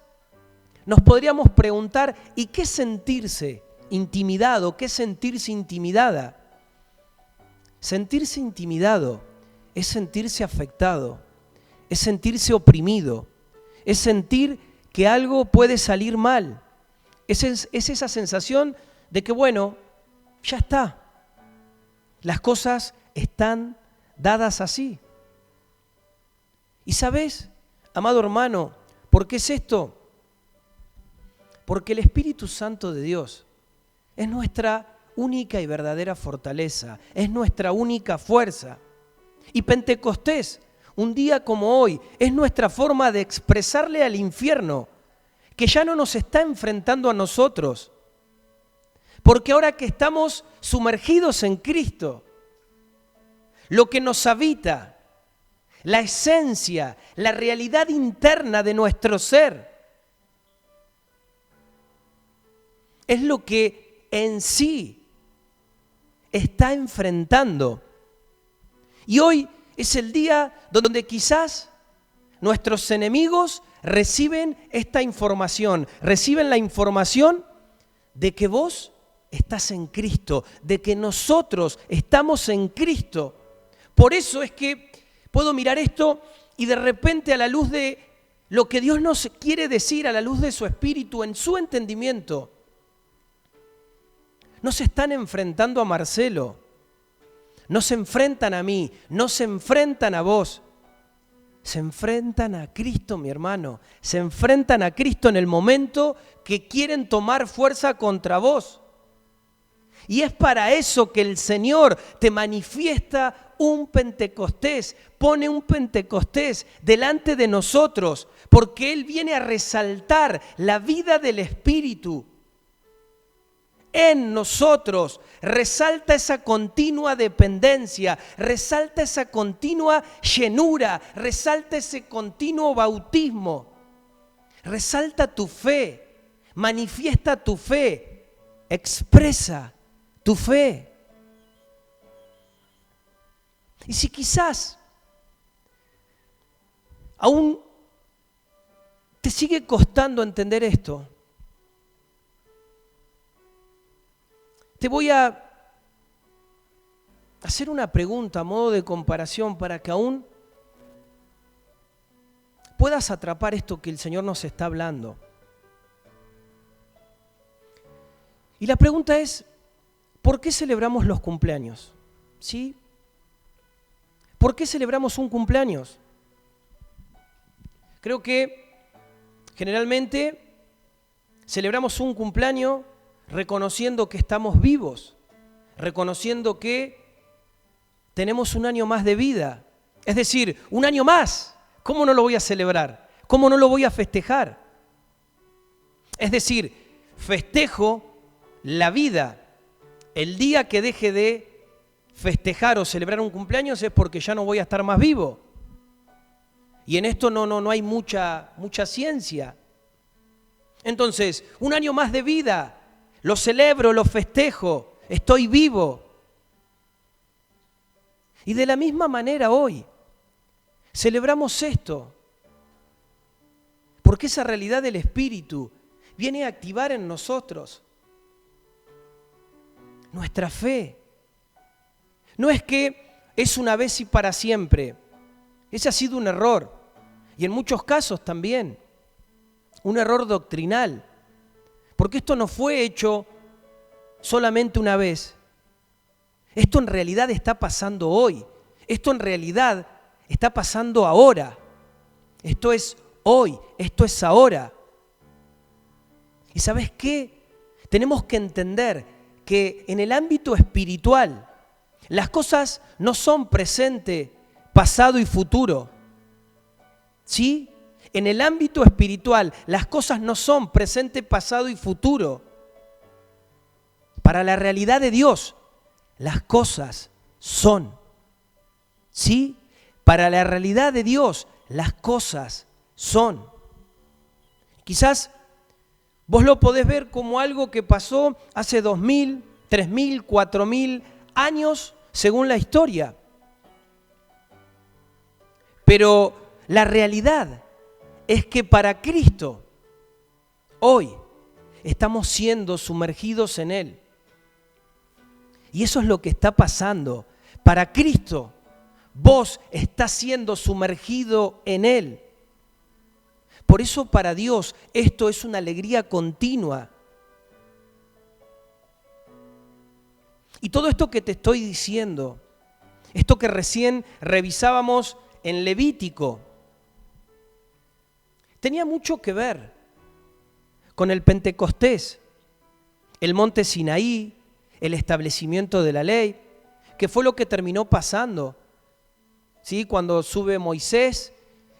nos podríamos preguntar, ¿y qué sentirse intimidado? ¿Qué sentirse intimidada? Sentirse intimidado es sentirse afectado, es sentirse oprimido, es sentir que algo puede salir mal. Es esa sensación de que, bueno, ya está. Las cosas están dadas así. ¿Y sabes, amado hermano, por qué es esto? Porque el Espíritu Santo de Dios es nuestra única y verdadera fortaleza, es nuestra única fuerza. Y Pentecostés, un día como hoy, es nuestra forma de expresarle al infierno que ya no nos está enfrentando a nosotros. Porque ahora que estamos sumergidos en Cristo, lo que nos habita, la esencia, la realidad interna de nuestro ser, es lo que en sí está enfrentando. Y hoy es el día donde quizás nuestros enemigos reciben esta información, reciben la información de que vos estás en Cristo, de que nosotros estamos en Cristo. Por eso es que puedo mirar esto y de repente a la luz de lo que Dios nos quiere decir, a la luz de su Espíritu, en su entendimiento, no se están enfrentando a Marcelo, no se enfrentan a mí, no se enfrentan a vos, se enfrentan a Cristo, mi hermano, se enfrentan a Cristo en el momento que quieren tomar fuerza contra vos. Y es para eso que el Señor te manifiesta un Pentecostés, pone un Pentecostés delante de nosotros, porque Él viene a resaltar la vida del Espíritu en nosotros, resalta esa continua dependencia, resalta esa continua llenura, resalta ese continuo bautismo, resalta tu fe, manifiesta tu fe, expresa tu fe. Y si quizás aún te sigue costando entender esto, te voy a hacer una pregunta a modo de comparación para que aún puedas atrapar esto que el Señor nos está hablando. Y la pregunta es, ¿por qué celebramos los cumpleaños? ¿Sí? ¿Por qué celebramos un cumpleaños? Creo que generalmente celebramos un cumpleaños reconociendo que estamos vivos, reconociendo que tenemos un año más de vida. Es decir, un año más. ¿Cómo no lo voy a celebrar? ¿Cómo no lo voy a festejar? Es decir, festejo la vida. El día que deje de festejar o celebrar un cumpleaños es porque ya no voy a estar más vivo. Y en esto no hay mucha ciencia. Entonces, un año más de vida. Lo celebro, lo festejo, estoy vivo. Y de la misma manera hoy celebramos esto, porque esa realidad del Espíritu viene a activar en nosotros nuestra fe. No es que es una vez y para siempre. Ese ha sido un error, y en muchos casos también, un error doctrinal. Porque esto no fue hecho solamente una vez. Esto en realidad está pasando hoy. Esto en realidad está pasando ahora. Esto es hoy, esto es ahora. ¿Y sabes qué? Tenemos que entender que en el ámbito espiritual las cosas no son presente, pasado y futuro. ¿Sí? En el ámbito espiritual, las cosas no son presente, pasado y futuro. Para la realidad de Dios, las cosas son. ¿Sí? Para la realidad de Dios, las cosas son. Quizás vos lo podés ver como algo que pasó hace 2000, 3000, 4000 años, según la historia. Pero la realidad es que para Cristo, hoy, estamos siendo sumergidos en Él. Y eso es lo que está pasando. Para Cristo, vos estás siendo sumergido en Él. Por eso para Dios esto es una alegría continua. Y todo esto que te estoy diciendo, esto que recién revisábamos en Levítico, tenía mucho que ver con el Pentecostés, el monte Sinaí, el establecimiento de la ley, que fue lo que terminó pasando. ¿Sí? Cuando sube Moisés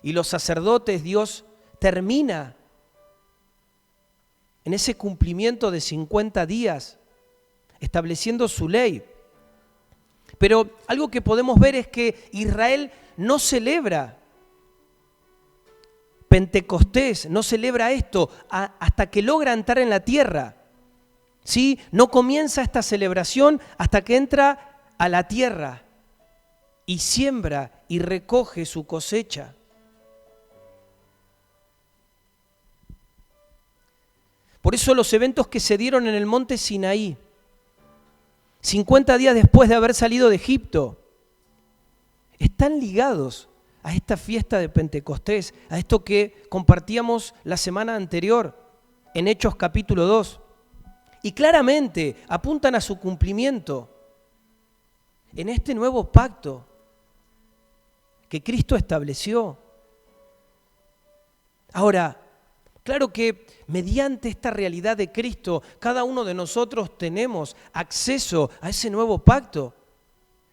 y los sacerdotes, Dios termina en ese cumplimiento de 50 días, estableciendo su ley. Pero algo que podemos ver es que Israel no celebra Pentecostés, no celebra esto hasta que logra entrar en la tierra. ¿Sí? No comienza esta celebración hasta que entra a la tierra y siembra y recoge su cosecha. Por eso los eventos que se dieron en el monte Sinaí, 50 días después de haber salido de Egipto, están ligados a esta fiesta de Pentecostés, a esto que compartíamos la semana anterior en Hechos capítulo 2. Y claramente apuntan a su cumplimiento en este nuevo pacto que Cristo estableció. Ahora, claro que mediante esta realidad de Cristo, cada uno de nosotros tenemos acceso a ese nuevo pacto.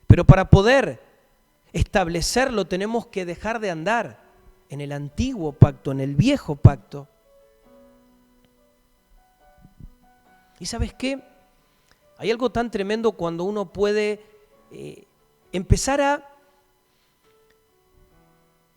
Pero para poder establecerlo tenemos que dejar de andar en el antiguo pacto, en el viejo pacto. ¿Y sabes qué? Hay algo tan tremendo cuando uno puede empezar a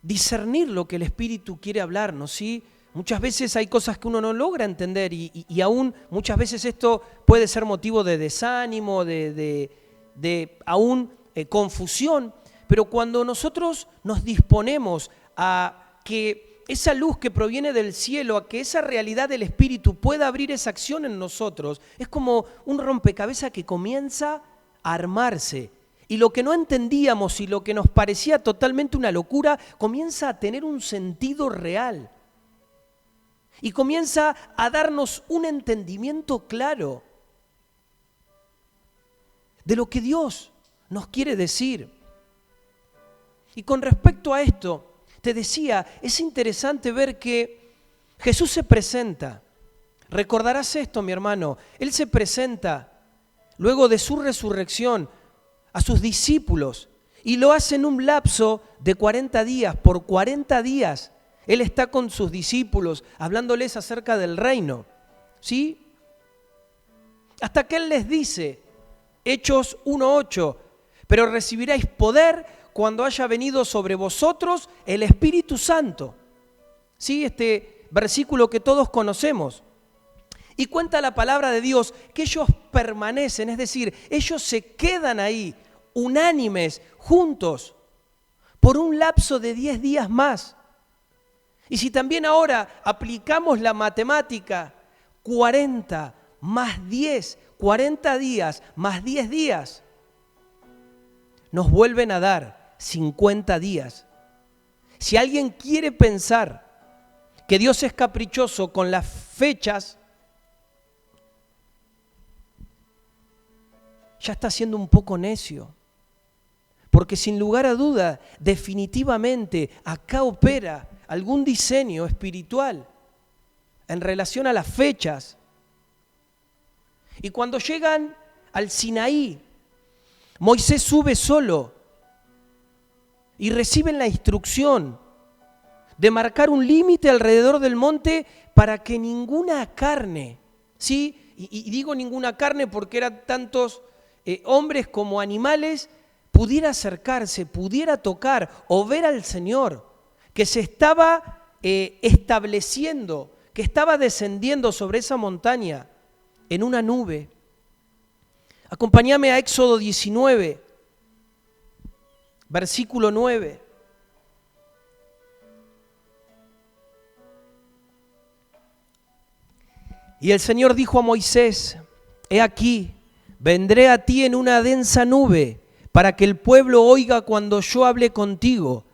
discernir lo que el Espíritu quiere hablarnos, ¿sí? Muchas veces hay cosas que uno no logra entender y aún muchas veces esto puede ser motivo de desánimo, de aún confusión, pero cuando nosotros nos disponemos a que esa luz que proviene del cielo, a que esa realidad del Espíritu pueda abrir esa acción en nosotros, es como un rompecabezas que comienza a armarse. Y lo que no entendíamos y lo que nos parecía totalmente una locura, comienza a tener un sentido real. Y comienza a darnos un entendimiento claro de lo que Dios nos quiere decir. Y con respecto a esto, te decía, es interesante ver que Jesús se presenta. Recordarás esto, mi hermano. Él se presenta luego de su resurrección a sus discípulos y lo hace en un lapso de 40 días. Por 40 días Él está con sus discípulos hablándoles acerca del reino. ¿Sí? Hasta que Él les dice, Hechos 1:8, pero recibiréis poder cuando haya venido sobre vosotros el Espíritu Santo. ¿Sí? Este versículo que todos conocemos. Y cuenta la palabra de Dios que ellos permanecen, es decir, ellos se quedan ahí, unánimes, juntos, por un lapso de 10 días más. Y si también ahora aplicamos la matemática, 40 más 10, 40 días más 10 días, nos vuelven a dar 50 días. Si alguien quiere pensar que Dios es caprichoso con las fechas, ya está siendo un poco necio. Porque sin lugar a duda, definitivamente acá opera algún diseño espiritual en relación a las fechas. Y cuando llegan al Sinaí, Moisés sube solo y reciben la instrucción de marcar un límite alrededor del monte para que ninguna carne, ¿sí? Y digo ninguna carne porque eran tantos hombres como animales, pudiera acercarse, pudiera tocar o ver al Señor que se estaba estableciendo, que estaba descendiendo sobre esa montaña en una nube. Acompáñame a Éxodo 19, versículo 9. Y el Señor dijo a Moisés, he aquí, vendré a ti en una densa nube, para que el pueblo oiga cuando yo hable contigo,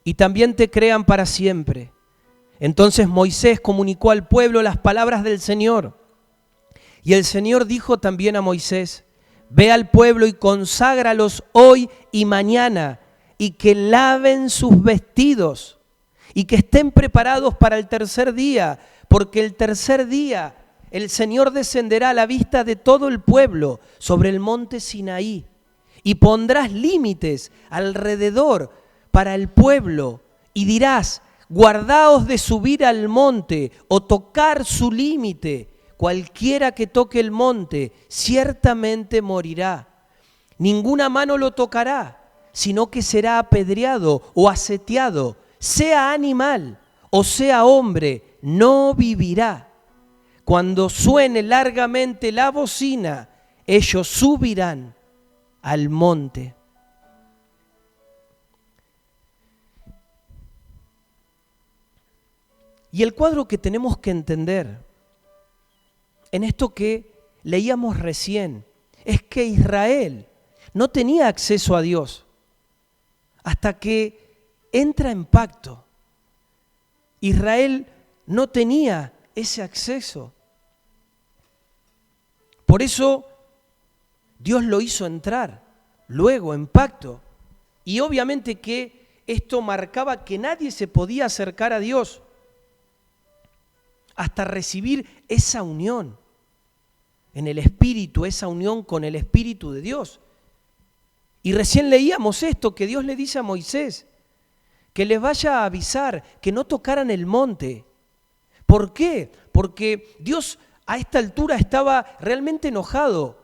y también te crean para siempre. Entonces Moisés comunicó al pueblo las palabras del Señor. Y el Señor dijo también a Moisés: ve al pueblo y conságralos hoy y mañana, y que laven sus vestidos, y que estén preparados para el tercer día, porque el tercer día el Señor descenderá a la vista de todo el pueblo sobre el monte Sinaí, y pondrás límites alrededor para el pueblo, y dirás: guardaos de subir al monte o tocar su límite. Cualquiera que toque el monte ciertamente morirá. Ninguna mano lo tocará, sino que será apedreado o aseteado, sea animal o sea hombre, no vivirá. Cuando suene largamente la bocina, ellos subirán al monte. Y el cuadro que tenemos que entender en esto que leíamos recién es que Israel no tenía acceso a Dios hasta que entra en pacto. Israel no tenía ese acceso. Por eso Dios lo hizo entrar luego en pacto. Y obviamente que esto marcaba que nadie se podía acercar a Dios hasta recibir esa unión en el Espíritu, esa unión con el Espíritu de Dios. Y recién leíamos esto, que Dios le dice a Moisés que les vaya a avisar que no tocaran el monte. ¿Por qué? Porque Dios a esta altura estaba realmente enojado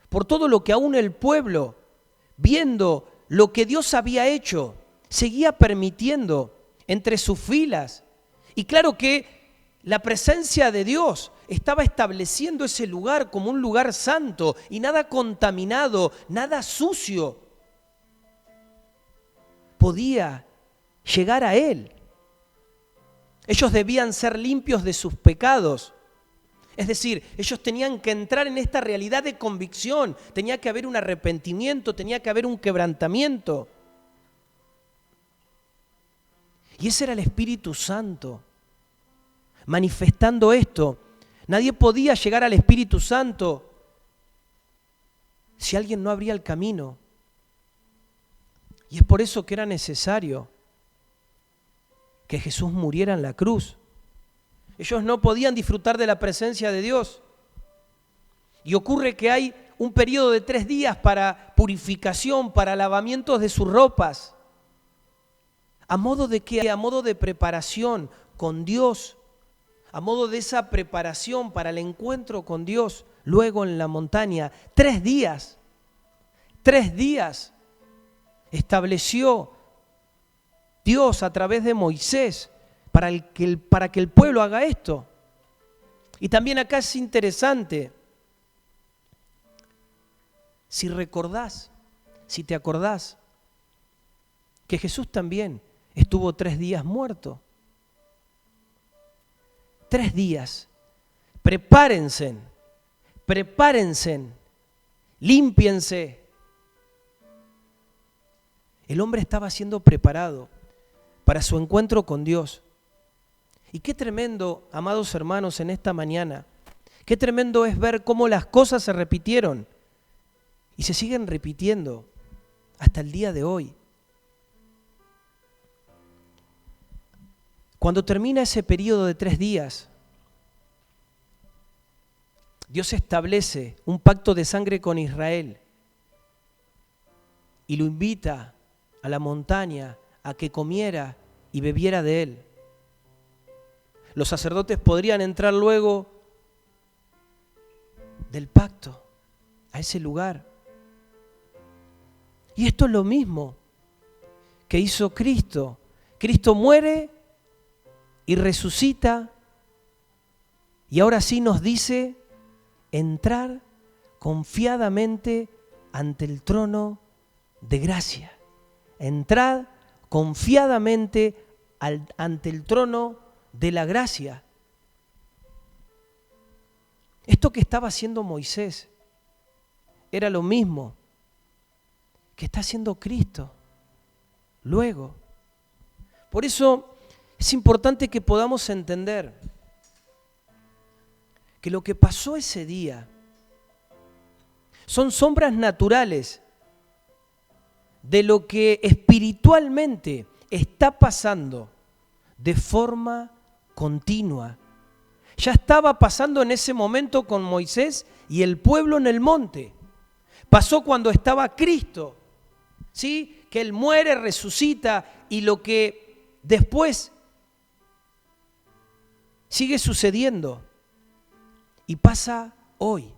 por todo lo que aún el pueblo, viendo lo que Dios había hecho, seguía permitiendo entre sus filas. Y claro que la presencia de Dios estaba estableciendo ese lugar como un lugar santo y nada contaminado, nada sucio podía llegar a Él. Ellos debían ser limpios de sus pecados. Es decir, ellos tenían que entrar en esta realidad de convicción. Tenía que haber un arrepentimiento, tenía que haber un quebrantamiento. Y ese era el Espíritu Santo manifestando esto. Nadie podía llegar al Espíritu Santo si alguien no abría el camino. Y es por eso que era necesario que Jesús muriera en la cruz. Ellos no podían disfrutar de la presencia de Dios. Y ocurre que hay un periodo de 3 días para purificación, para lavamientos de sus ropas. ¿A modo de qué? A modo de preparación con Dios. A modo de esa preparación para el encuentro con Dios, luego en la montaña. 3 días estableció Dios a través de Moisés para que el pueblo haga esto. Y también acá es interesante, si recordás, si te acordás, que Jesús también estuvo 3 días muerto. 3 días. Prepárense, límpiense. El hombre estaba siendo preparado para su encuentro con Dios. Y qué tremendo, amados hermanos, en esta mañana, qué tremendo es ver cómo las cosas se repitieron y se siguen repitiendo hasta el día de hoy. Cuando termina ese periodo de 3 días, Dios establece un pacto de sangre con Israel y lo invita a la montaña a que comiera y bebiera de él. Los sacerdotes podrían entrar luego del pacto a ese lugar. Y esto es lo mismo que hizo Cristo. Cristo muere y resucita y ahora sí nos dice entrar confiadamente ante el trono de gracia. Entrad confiadamente ante el trono de la gracia. Esto que estaba haciendo Moisés era lo mismo que está haciendo Cristo luego. Por eso es importante que podamos entender que lo que pasó ese día son sombras naturales de lo que espiritualmente está pasando de forma continua. Ya estaba pasando en ese momento con Moisés y el pueblo en el monte. Pasó cuando estaba Cristo, ¿sí? Que Él muere, resucita y lo que después sigue sucediendo. Y pasa hoy,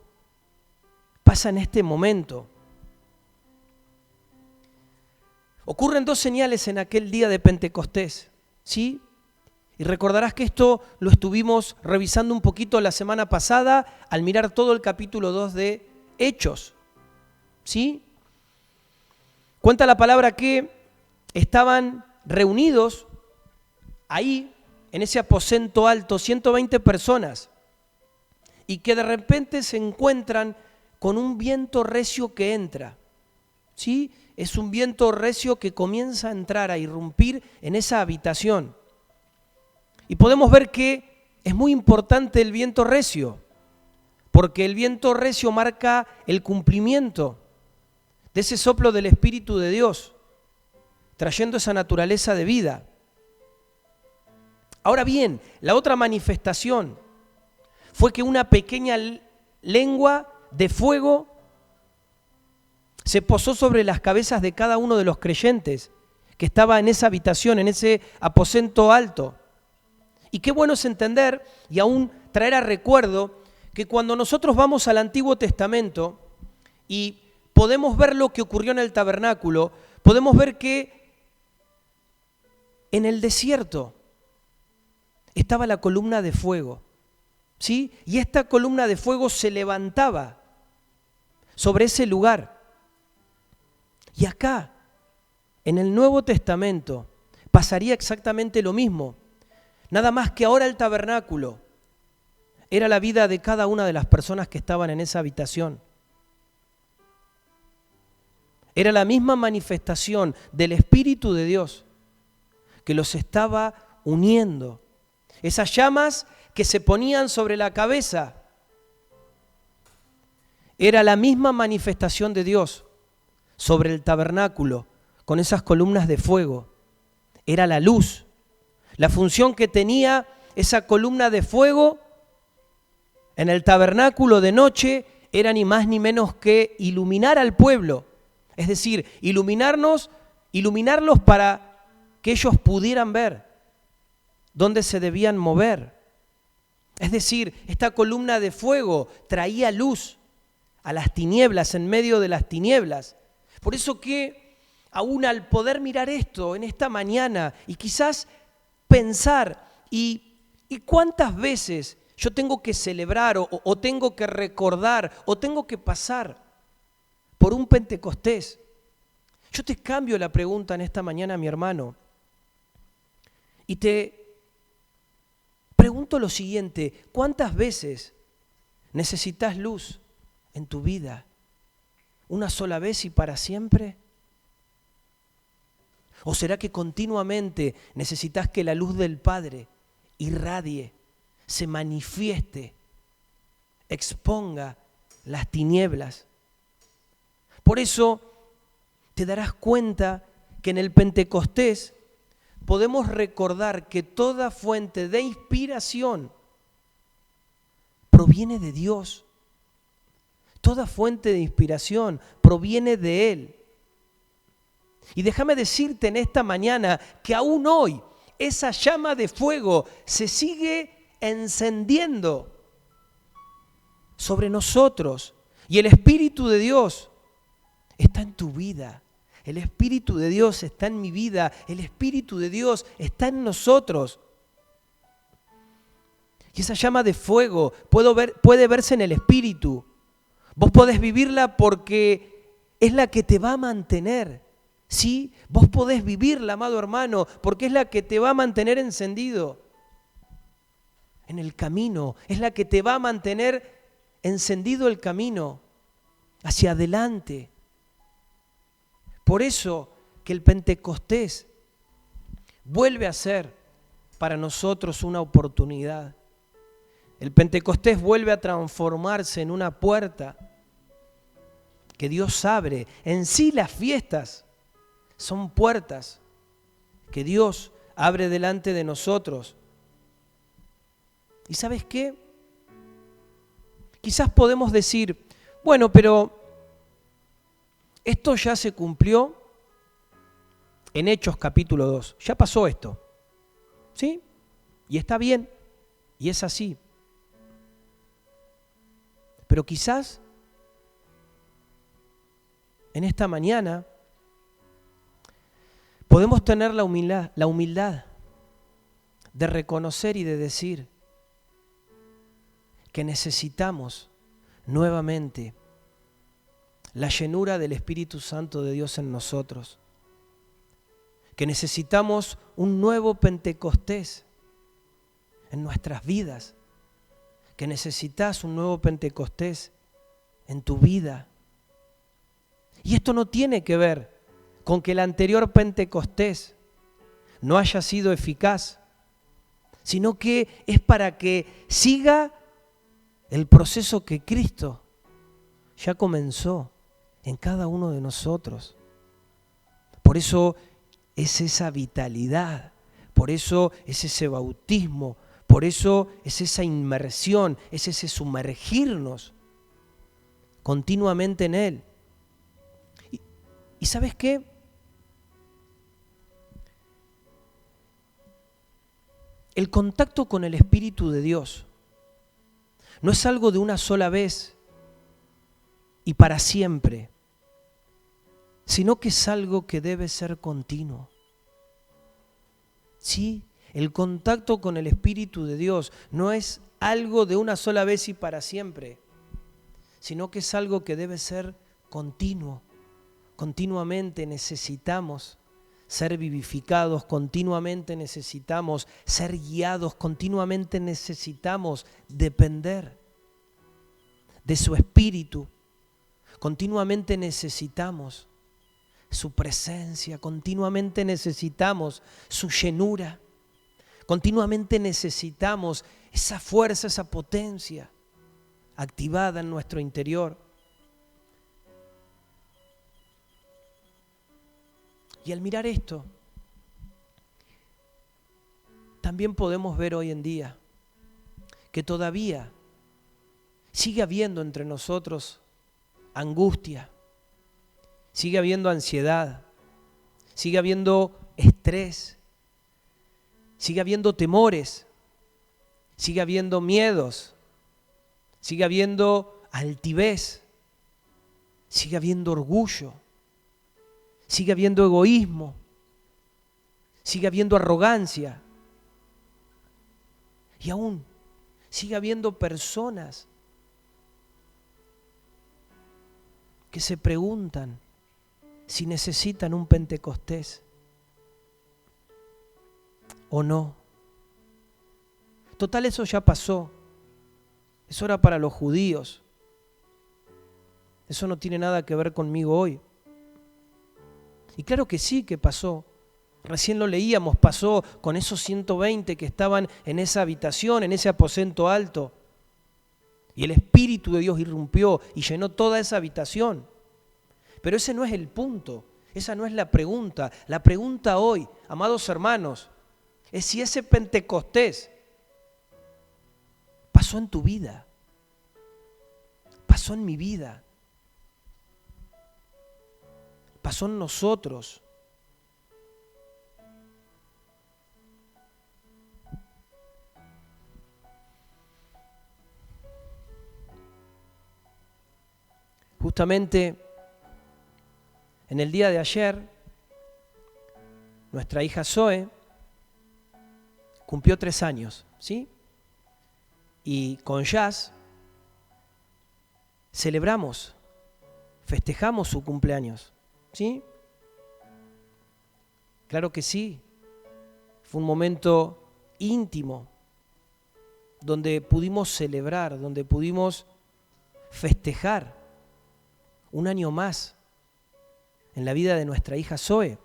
pasa en este momento. Ocurren dos señales en aquel día de Pentecostés, ¿sí? Y recordarás que esto lo estuvimos revisando un poquito la semana pasada al mirar todo el capítulo 2 de Hechos, ¿sí? Cuenta la palabra que estaban reunidos ahí, en ese aposento alto, 120 personas, y que de repente se encuentran con un viento recio que entra, ¿sí? Es un viento recio que comienza a entrar, a irrumpir en esa habitación. Y podemos ver que es muy importante el viento recio, porque el viento recio marca el cumplimiento de ese soplo del Espíritu de Dios, trayendo esa naturaleza de vida. Ahora bien, la otra manifestación fue que una pequeña lengua de fuego se posó sobre las cabezas de cada uno de los creyentes que estaba en esa habitación, en ese aposento alto. Y qué bueno es entender y aún traer a recuerdo que cuando nosotros vamos al Antiguo Testamento y podemos ver lo que ocurrió en el tabernáculo, podemos ver que en el desierto estaba la columna de fuego, ¿sí? Y esta columna de fuego se levantaba sobre ese lugar. Y acá, en el Nuevo Testamento, pasaría exactamente lo mismo. Nada más que ahora el tabernáculo era la vida de cada una de las personas que estaban en esa habitación. Era la misma manifestación del Espíritu de Dios que los estaba uniendo. Esas llamas que se ponían sobre la cabeza era la misma manifestación de Dios sobre el tabernáculo con esas columnas de fuego. Era la luz. La función que tenía esa columna de fuego en el tabernáculo de noche era ni más ni menos que iluminar al pueblo. Es decir, iluminarlos para que ellos pudieran ver dónde se debían mover. Es decir, esta columna de fuego traía luz a las tinieblas, en medio de las tinieblas. Por eso que aún al poder mirar esto en esta mañana y quizás pensar y cuántas veces yo tengo que celebrar o tengo que recordar o tengo que pasar por un Pentecostés. Yo te cambio la pregunta en esta mañana, mi hermano, y te pregunto lo siguiente: ¿cuántas veces necesitas luz en tu vida? ¿Una sola vez y para siempre? ¿O será que continuamente necesitas que la luz del Padre irradie, se manifieste, exponga las tinieblas? Por eso te darás cuenta que en el Pentecostés podemos recordar que toda fuente de inspiración proviene de Dios. Toda fuente de inspiración proviene de Él. Y déjame decirte en esta mañana que aún hoy esa llama de fuego se sigue encendiendo sobre nosotros. Y el Espíritu de Dios está en tu vida. El Espíritu de Dios está en mi vida. El Espíritu de Dios está en nosotros. Y esa llama de fuego puede verse en el Espíritu. Vos podés vivirla porque es la que te va a mantener. Sí, vos podés vivirla, amado hermano, porque es la que te va a mantener encendido en el camino. Es la que te va a mantener encendido el camino hacia adelante. Por eso que el Pentecostés vuelve a ser para nosotros una oportunidad. El Pentecostés vuelve a transformarse en una puerta que Dios abre. En sí las fiestas son puertas que Dios abre delante de nosotros. ¿Y sabes qué? Quizás podemos decir, bueno, pero esto ya se cumplió en Hechos capítulo 2. Ya pasó esto. ¿Sí? Y está bien. Y es así. Pero quizás en esta mañana podemos tener la humildad de reconocer y de decir que necesitamos nuevamente la llenura del Espíritu Santo de Dios en nosotros, que necesitamos un nuevo Pentecostés en nuestras vidas, que necesitas un nuevo Pentecostés en tu vida. Y esto no tiene que ver con que el anterior Pentecostés no haya sido eficaz, sino que es para que siga el proceso que Cristo ya comenzó en cada uno de nosotros. Por eso es esa vitalidad, por eso es ese bautismo, por eso es esa inmersión, es ese sumergirnos continuamente en Él. ¿Y sabes qué? El contacto con el Espíritu de Dios no es algo de una sola vez y para siempre, sino que es algo que debe ser continuo. Sí, el contacto con el Espíritu de Dios no es algo de una sola vez y para siempre, sino que es algo que debe ser continuo. Continuamente necesitamos ser vivificados, continuamente necesitamos ser guiados, continuamente necesitamos depender de su Espíritu, continuamente necesitamos su presencia, continuamente necesitamos su llenura, continuamente necesitamos esa fuerza, esa potencia activada en nuestro interior. Y al mirar esto, también podemos ver hoy en día que todavía sigue habiendo entre nosotros angustia, sigue habiendo ansiedad, sigue habiendo estrés, sigue habiendo temores, sigue habiendo miedos, sigue habiendo altivez, sigue habiendo orgullo. Sigue habiendo egoísmo, sigue habiendo arrogancia y aún sigue habiendo personas que se preguntan si necesitan un Pentecostés o no. Total, eso ya pasó, eso era para los judíos, eso no tiene nada que ver conmigo hoy. Y claro que sí que pasó. Recién lo leíamos, pasó con esos 120 que estaban en esa habitación, en ese aposento alto. Y el Espíritu de Dios irrumpió y llenó toda esa habitación. Pero ese no es el punto, esa no es la pregunta. La pregunta hoy, amados hermanos, es si ese Pentecostés pasó en tu vida, pasó en mi vida, pasó en nosotros. Justamente en el día de ayer, nuestra hija Zoe cumplió 3 años, ¿sí? Y con Jazz celebramos, festejamos su cumpleaños. ¿Sí? Claro que sí. Fue un momento íntimo donde pudimos celebrar, donde pudimos festejar un año más en la vida de nuestra hija Zoe.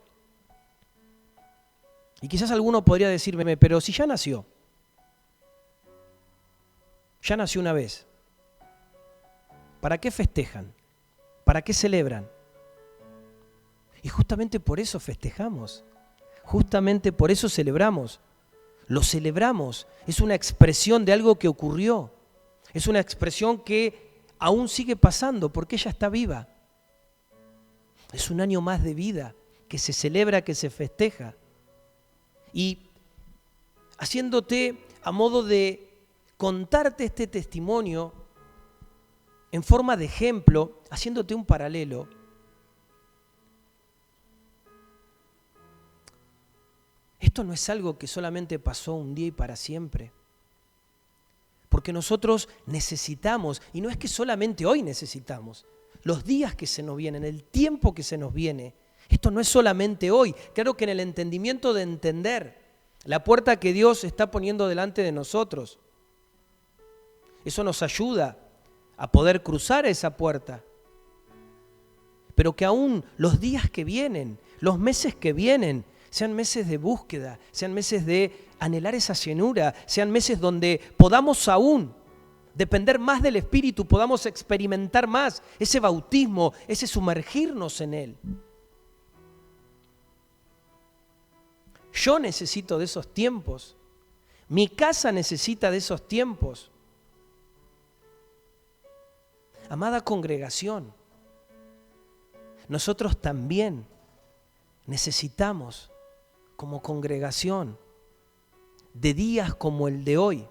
Y quizás alguno podría decirme, pero si ya nació una vez, ¿para qué festejan? ¿Para qué celebran? Y justamente por eso festejamos, justamente por eso celebramos. Lo celebramos, es una expresión de algo que ocurrió, es una expresión que aún sigue pasando porque ella está viva. Es un año más de vida que se celebra, que se festeja. Y haciéndote a modo de contarte este testimonio en forma de ejemplo, haciéndote un paralelo, esto no es algo que solamente pasó un día y para siempre. Porque nosotros necesitamos, y no es que solamente hoy necesitamos, los días que se nos vienen, el tiempo que se nos viene, esto no es solamente hoy. Claro que en el entendimiento de entender la puerta que Dios está poniendo delante de nosotros, eso nos ayuda a poder cruzar esa puerta. Pero que aún los días que vienen, los meses que vienen, sean meses de búsqueda, sean meses de anhelar esa llenura, sean meses donde podamos aún depender más del Espíritu, podamos experimentar más ese bautismo, ese sumergirnos en Él. Yo necesito de esos tiempos, mi casa necesita de esos tiempos. Amada congregación, nosotros también necesitamos, como congregación, de días como el de hoy.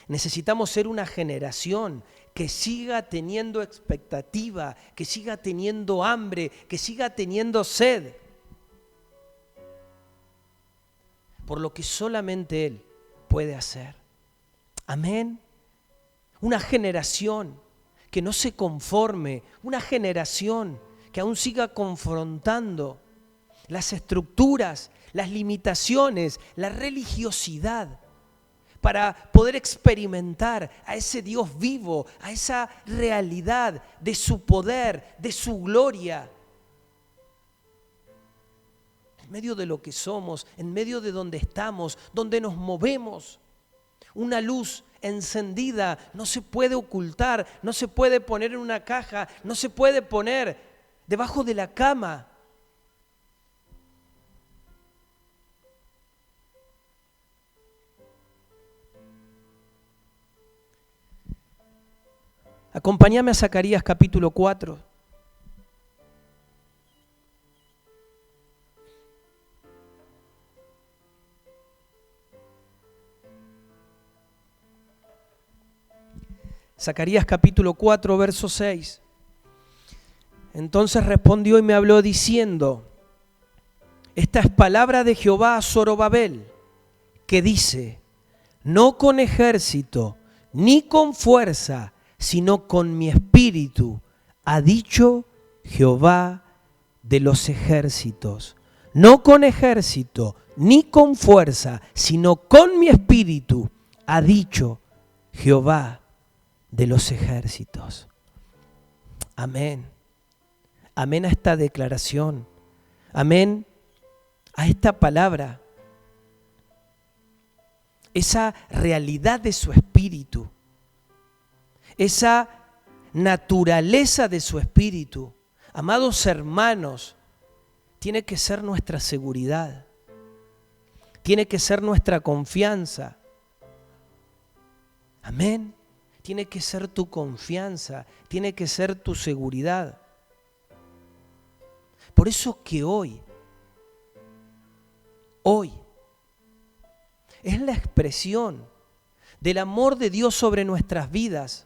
Necesitamos ser una generación que siga teniendo expectativa, que siga teniendo hambre, que siga teniendo sed, por lo que solamente Él puede hacer. Amén. Una generación que no se conforme, una generación que aún siga confrontando las estructuras, las limitaciones, la religiosidad, para poder experimentar a ese Dios vivo, a esa realidad de su poder, de su gloria. En medio de lo que somos, en medio de donde estamos, donde nos movemos, una luz encendida no se puede ocultar, no se puede poner en una caja, no se puede poner debajo de la cama. Acompáñame a Zacarías capítulo 4. Zacarías capítulo 4, verso 6. Entonces respondió y me habló diciendo: esta es palabra de Jehová a Zorobabel, que dice: no con ejército, ni con fuerza, sino con mi espíritu, ha dicho Jehová de los ejércitos. No con ejército, ni con fuerza, sino con mi espíritu, ha dicho Jehová de los ejércitos. Amén. Amén a esta declaración. Amén a esta palabra. Esa realidad de su espíritu. Esa naturaleza de su espíritu. Amados hermanos, tiene que ser nuestra seguridad. Tiene que ser nuestra confianza. Amén. Tiene que ser tu confianza, tiene que ser tu seguridad. Por eso que hoy es la expresión del amor de Dios sobre nuestras vidas,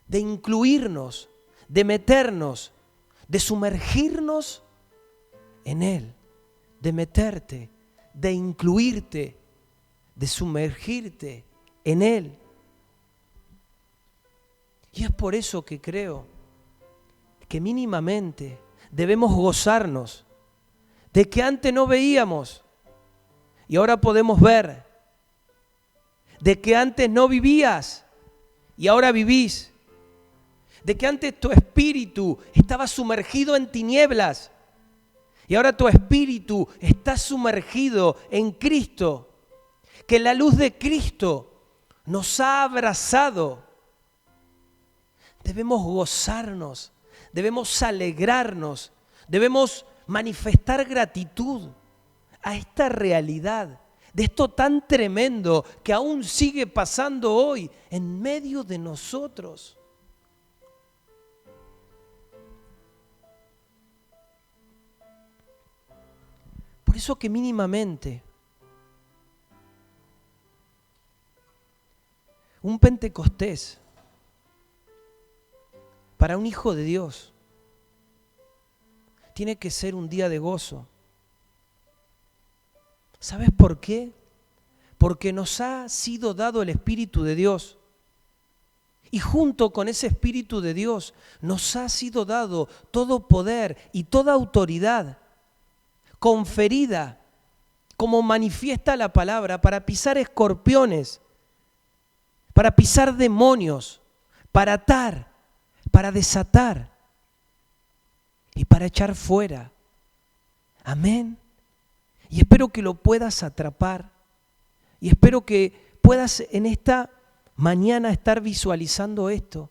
de incluirnos, de meternos, de sumergirnos en Él, de meterte, de incluirte, de sumergirte en Él. Y es por eso que creo que mínimamente debemos gozarnos de que antes no veíamos y ahora podemos ver, de que antes no vivías y ahora vivís, de que antes tu espíritu estaba sumergido en tinieblas Y ahora tu espíritu está sumergido en Cristo, que la luz de Cristo nos ha abrazado. Debemos gozarnos, debemos alegrarnos, debemos manifestar gratitud a esta realidad, de esto tan tremendo que aún sigue pasando hoy en medio de nosotros. Por eso que mínimamente un Pentecostés para un hijo de Dios tiene que ser un día de gozo. ¿Sabes por qué? Porque nos ha sido dado el Espíritu de Dios. Y junto con ese Espíritu de Dios nos ha sido dado todo poder y toda autoridad conferida, como manifiesta la palabra, para pisar escorpiones, para pisar demonios, para atar, para desatar y para echar fuera. Amén. Y espero que lo puedas atrapar y espero que puedas en esta mañana estar visualizando esto.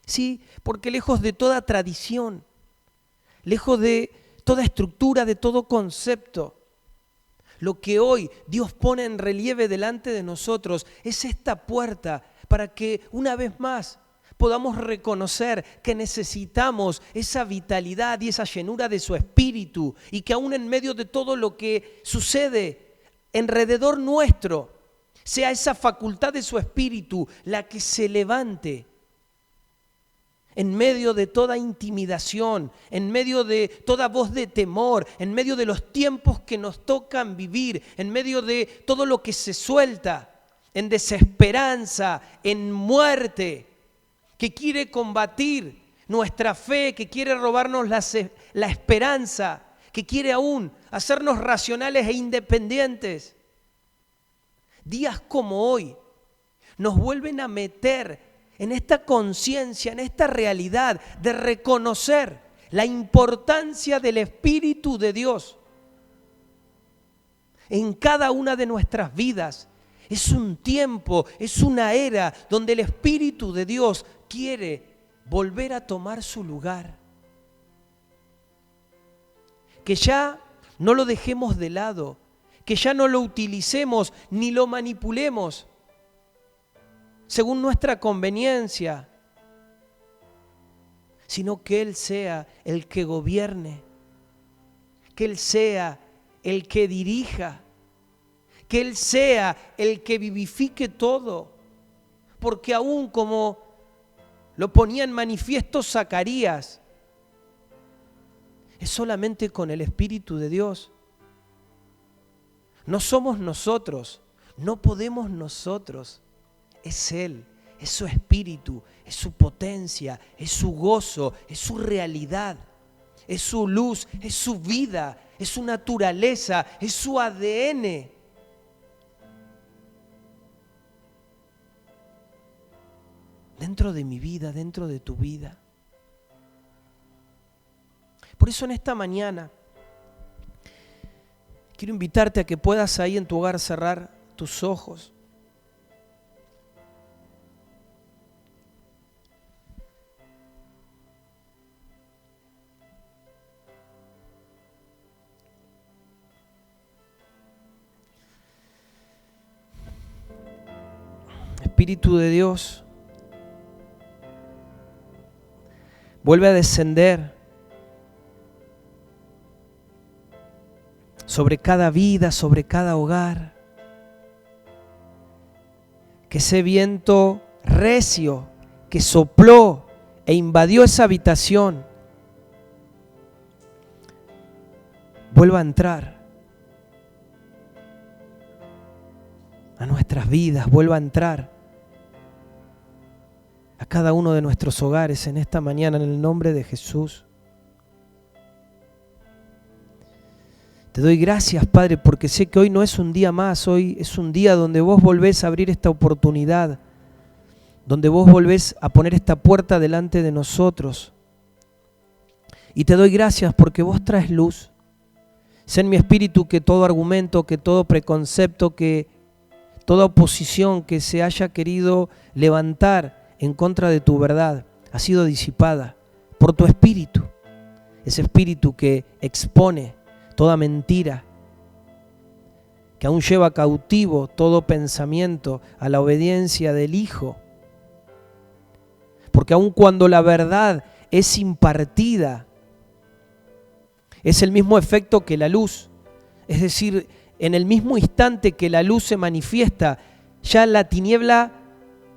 Sí, porque lejos de toda tradición, lejos de toda estructura, de todo concepto, lo que hoy Dios pone en relieve delante de nosotros es esta puerta para que una vez más podamos reconocer que necesitamos esa vitalidad y esa llenura de su Espíritu y que aún en medio de todo lo que sucede alrededor nuestro, sea esa facultad de su Espíritu la que se levante en medio de toda intimidación, en medio de toda voz de temor, en medio de los tiempos que nos tocan vivir, en medio de todo lo que se suelta en desesperanza, en muerte, que quiere combatir nuestra fe, que quiere robarnos la esperanza, que quiere aún hacernos racionales e independientes. Días como hoy nos vuelven a meter en esta conciencia, en esta realidad de reconocer la importancia del Espíritu de Dios en cada una de nuestras vidas. Es un tiempo, es una era donde el Espíritu de Dios quiere volver a tomar su lugar. Que ya no lo dejemos de lado, que ya no lo utilicemos ni lo manipulemos según nuestra conveniencia, sino que Él sea el que gobierne, que Él sea el que dirija, que Él sea el que vivifique todo, porque aún como lo ponía en manifiesto Zacarías, es solamente con el Espíritu de Dios. No somos nosotros, no podemos nosotros. Es Él, es su Espíritu, es su potencia, es su gozo, es su realidad, es su luz, es su vida, es su naturaleza, es su ADN. Dentro de mi vida, dentro de tu vida. Por eso en esta mañana quiero invitarte a que puedas ahí en tu hogar cerrar tus ojos. Espíritu de Dios, vuelve a descender sobre cada vida, sobre cada hogar. Que ese viento recio que sopló e invadió esa habitación vuelva a entrar a nuestras vidas, vuelva a entrar a cada uno de nuestros hogares en esta mañana, en el nombre de Jesús. Te doy gracias, Padre, porque sé que hoy no es un día más, hoy es un día donde vos volvés a abrir esta oportunidad, donde vos volvés a poner esta puerta delante de nosotros. Y te doy gracias porque vos traes luz. Sé en mi espíritu que todo argumento, que todo preconcepto, que toda oposición que se haya querido levantar en contra de tu verdad ha sido disipada por tu espíritu. Ese espíritu que expone toda mentira, que aún lleva cautivo todo pensamiento a la obediencia del Hijo. Porque aun cuando la verdad es impartida, es el mismo efecto que la luz. Es decir, en el mismo instante que la luz se manifiesta, ya la tiniebla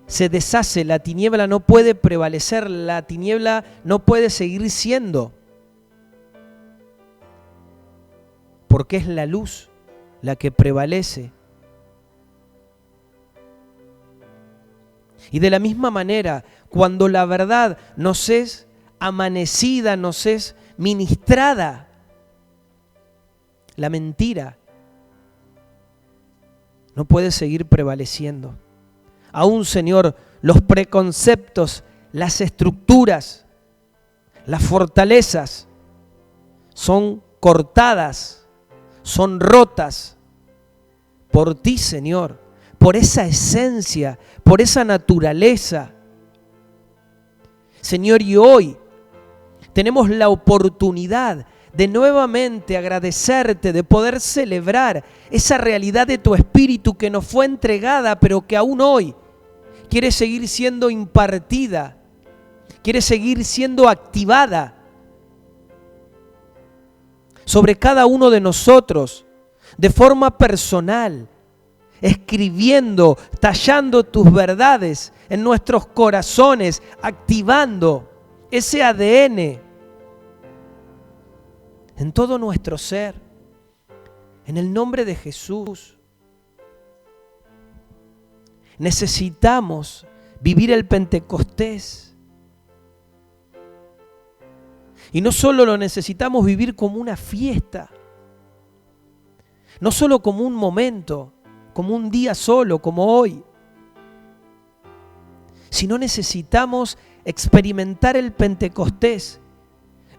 se deshace, la tiniebla no puede prevalecer, la tiniebla no puede seguir siendo. Porque es la luz la que prevalece. Y de la misma manera, cuando la verdad nos es amanecida, nos es ministrada, la mentira no puede seguir prevaleciendo. Aún, Señor, los preconceptos, las estructuras, las fortalezas son cortadas, son rotas por ti, Señor, por esa esencia, por esa naturaleza. Señor, y hoy tenemos la oportunidad de nuevamente agradecerte, de poder celebrar esa realidad de tu Espíritu que nos fue entregada, pero que aún hoy quiere seguir siendo impartida, quiere seguir siendo activada sobre cada uno de nosotros, de forma personal, escribiendo, tallando tus verdades en nuestros corazones, activando ese ADN en todo nuestro ser, en el nombre de Jesús. Necesitamos vivir el Pentecostés. Y no solo lo necesitamos vivir como una fiesta, no solo como un momento, como un día solo, como hoy, sino necesitamos experimentar el Pentecostés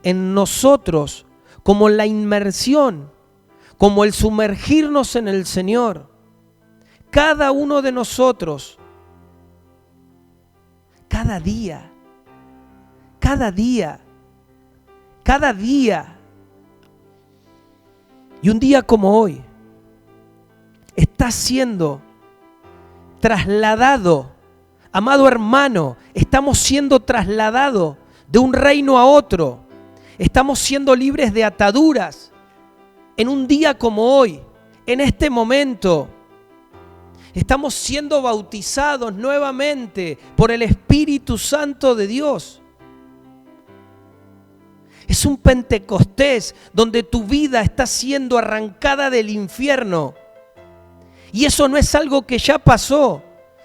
en nosotros como la inmersión, como el sumergirnos en el Señor. Cada uno de nosotros, cada día, y un día como hoy, está siendo trasladado, amado hermano, estamos siendo trasladados de un reino a otro, estamos siendo libres de ataduras. En un día como hoy, en este momento, estamos siendo bautizados nuevamente por el Espíritu Santo de Dios. Es un Pentecostés donde tu vida está siendo arrancada del infierno. Y eso no es algo que ya pasó,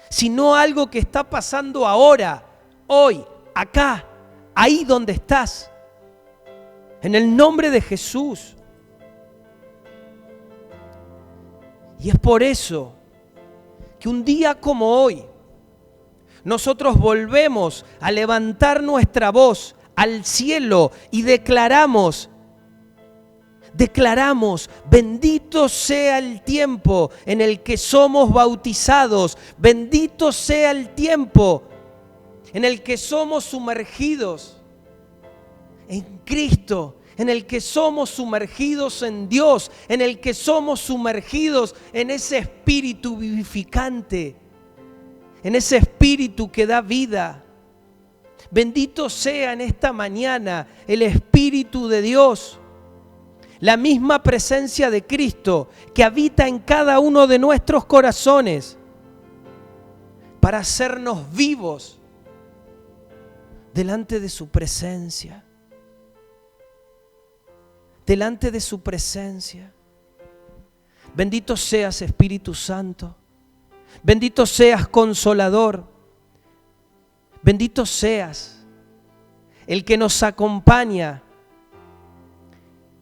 sino algo que está pasando ahora, hoy, acá, ahí donde estás. En el nombre de Jesús. Y es por eso que un día como hoy, nosotros volvemos a levantar nuestra voz al cielo y declaramos, bendito sea el tiempo en el que somos bautizados, bendito sea el tiempo en el que somos sumergidos en Cristo, en el que somos sumergidos en Dios, en el que somos sumergidos en ese espíritu vivificante, en ese espíritu que da vida. Bendito sea en esta mañana el Espíritu de Dios, la misma presencia de Cristo que habita en cada uno de nuestros corazones para hacernos vivos delante de su presencia. Delante de su presencia. Bendito seas, Espíritu Santo. Bendito seas, Consolador. Bendito seas, el que nos acompaña,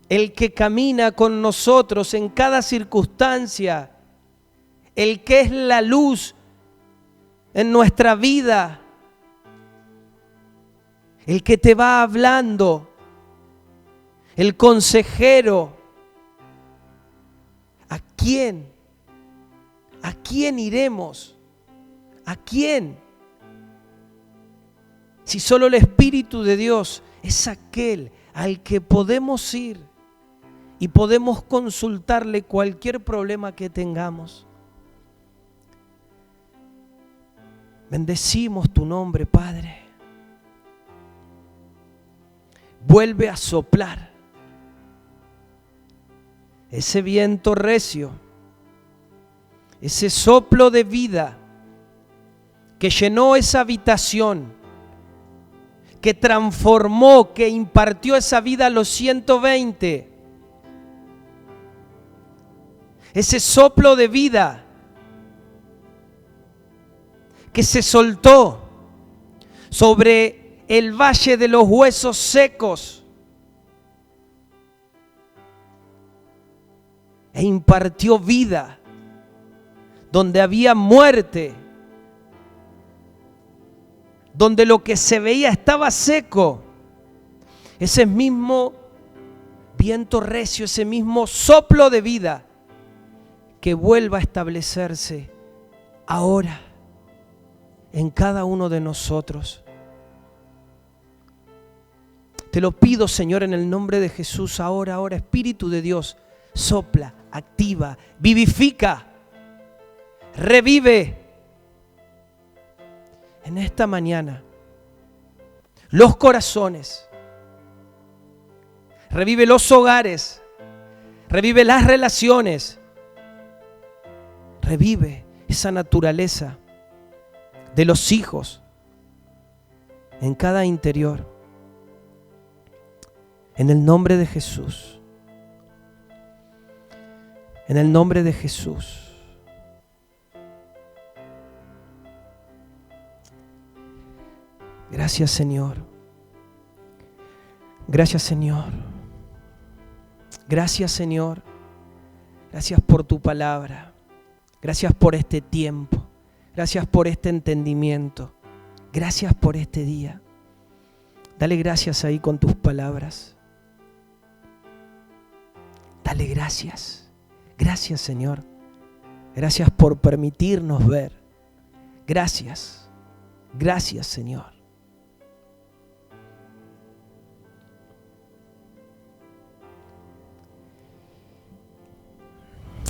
el que camina con nosotros en cada circunstancia, el que es la luz en nuestra vida, el que te va hablando el consejero. ¿A quién? ¿A quién iremos? ¿A quién? Si solo el Espíritu de Dios es aquel al que podemos ir y podemos consultarle cualquier problema que tengamos. Bendecimos tu nombre, Padre. Vuelve a soplar ese viento recio, ese soplo de vida que llenó esa habitación, que transformó, que impartió esa vida a los 120. Ese soplo de vida que se soltó sobre el valle de los huesos secos e impartió vida donde había muerte, donde lo que se veía estaba seco. Ese mismo viento recio, ese mismo soplo de vida que vuelva a establecerse ahora en cada uno de nosotros. Te lo pido, Señor, en el nombre de Jesús, ahora, Espíritu de Dios, sopla, activa, vivifica, revive en esta mañana los corazones, revive los hogares, revive las relaciones, revive esa naturaleza de los hijos en cada interior. En el nombre de Jesús. En el nombre de Jesús. Gracias, Señor. Gracias, Señor. Gracias, Señor. Gracias por tu palabra. Gracias por este tiempo. Gracias por este entendimiento. Gracias por este día. Dale gracias ahí con tus palabras. Dale gracias. Gracias, Señor. Gracias por permitirnos ver. Gracias. Gracias, Señor.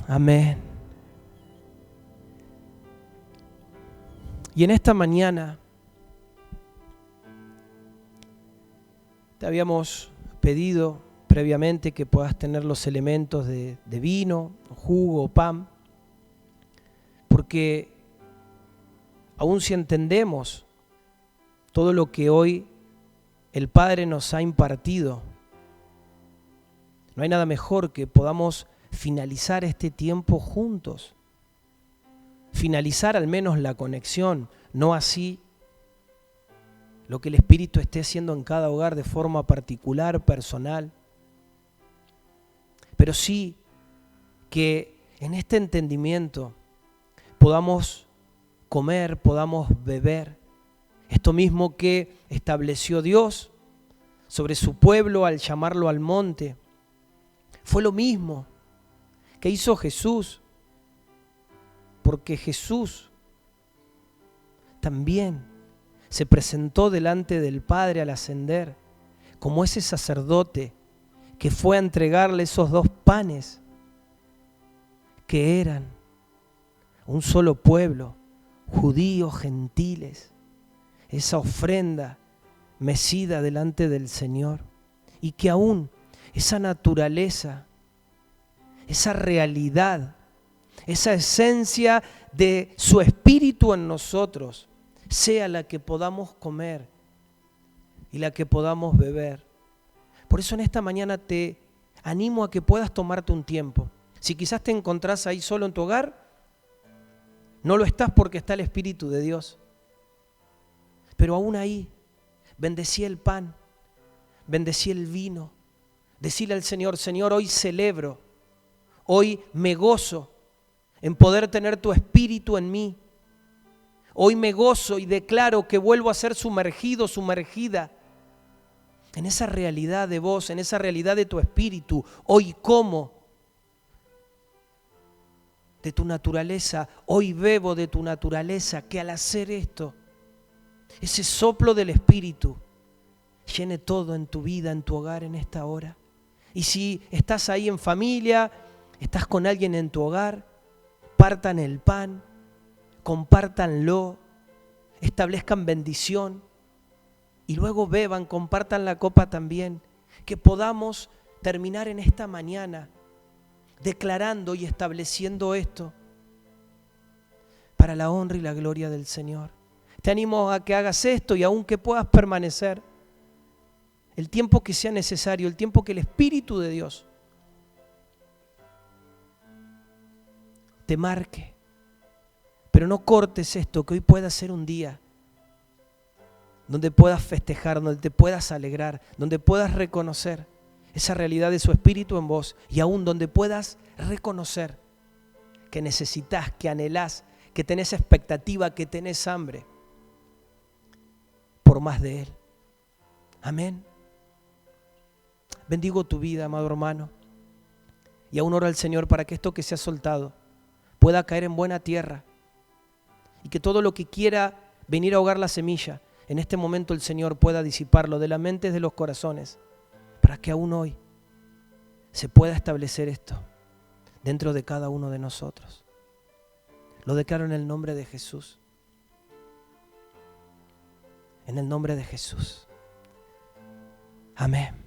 Amén. Y en esta mañana te habíamos pedido previamente que puedas tener los elementos de vino, jugo, pan, porque aun si entendemos todo lo que hoy el Padre nos ha impartido, no hay nada mejor que podamos finalizar este tiempo juntos. Finalizar al menos la conexión, no así lo que el Espíritu esté haciendo en cada hogar de forma particular, personal. Pero sí que en este entendimiento podamos comer, podamos beber esto mismo que estableció Dios sobre su pueblo al llamarlo al monte. Fue lo mismo que hizo Jesús, porque Jesús también se presentó delante del Padre al ascender como ese sacerdote que fue a entregarle esos 2 panes que eran un solo pueblo, judíos, gentiles, esa ofrenda mecida delante del Señor, y que aún esa naturaleza, esa realidad, esa esencia de su Espíritu en nosotros sea la que podamos comer y la que podamos beber. Por eso en esta mañana te animo a que puedas tomarte un tiempo. Si quizás te encontrás ahí solo en tu hogar, no lo estás porque está el Espíritu de Dios. Pero aún ahí, bendecí el pan, bendecí el vino. Decile al Señor: Señor, hoy celebro, hoy me gozo en poder tener tu Espíritu en mí. Hoy me gozo y declaro que vuelvo a ser sumergido, sumergida en esa realidad de vos, en esa realidad de tu espíritu. Hoy como de tu naturaleza, hoy bebo de tu naturaleza, que al hacer esto, ese soplo del Espíritu llene todo en tu vida, en tu hogar, en esta hora. Y si estás ahí en familia, estás con alguien en tu hogar, partan el pan, compártanlo, establezcan bendición y luego beban, compartan la copa también. Que podamos terminar en esta mañana declarando y estableciendo esto para la honra y la gloria del Señor. Te animo a que hagas esto y aun que puedas permanecer el tiempo que sea necesario, el tiempo que el Espíritu de Dios te marque. Pero no cortes esto, que hoy pueda ser un día donde puedas festejar, donde te puedas alegrar, donde puedas reconocer esa realidad de su Espíritu en vos y aún donde puedas reconocer que necesitas, que anhelás, que tenés expectativa, que tenés hambre por más de Él. Amén. Bendigo tu vida, amado hermano, y aún oro al Señor para que esto que se ha soltado pueda caer en buena tierra y que todo lo que quiera venir a ahogar la semilla, en este momento el Señor pueda disiparlo de la mente y de los corazones, para que aún hoy se pueda establecer esto dentro de cada uno de nosotros. Lo declaro en el nombre de Jesús. En el nombre de Jesús. Amén.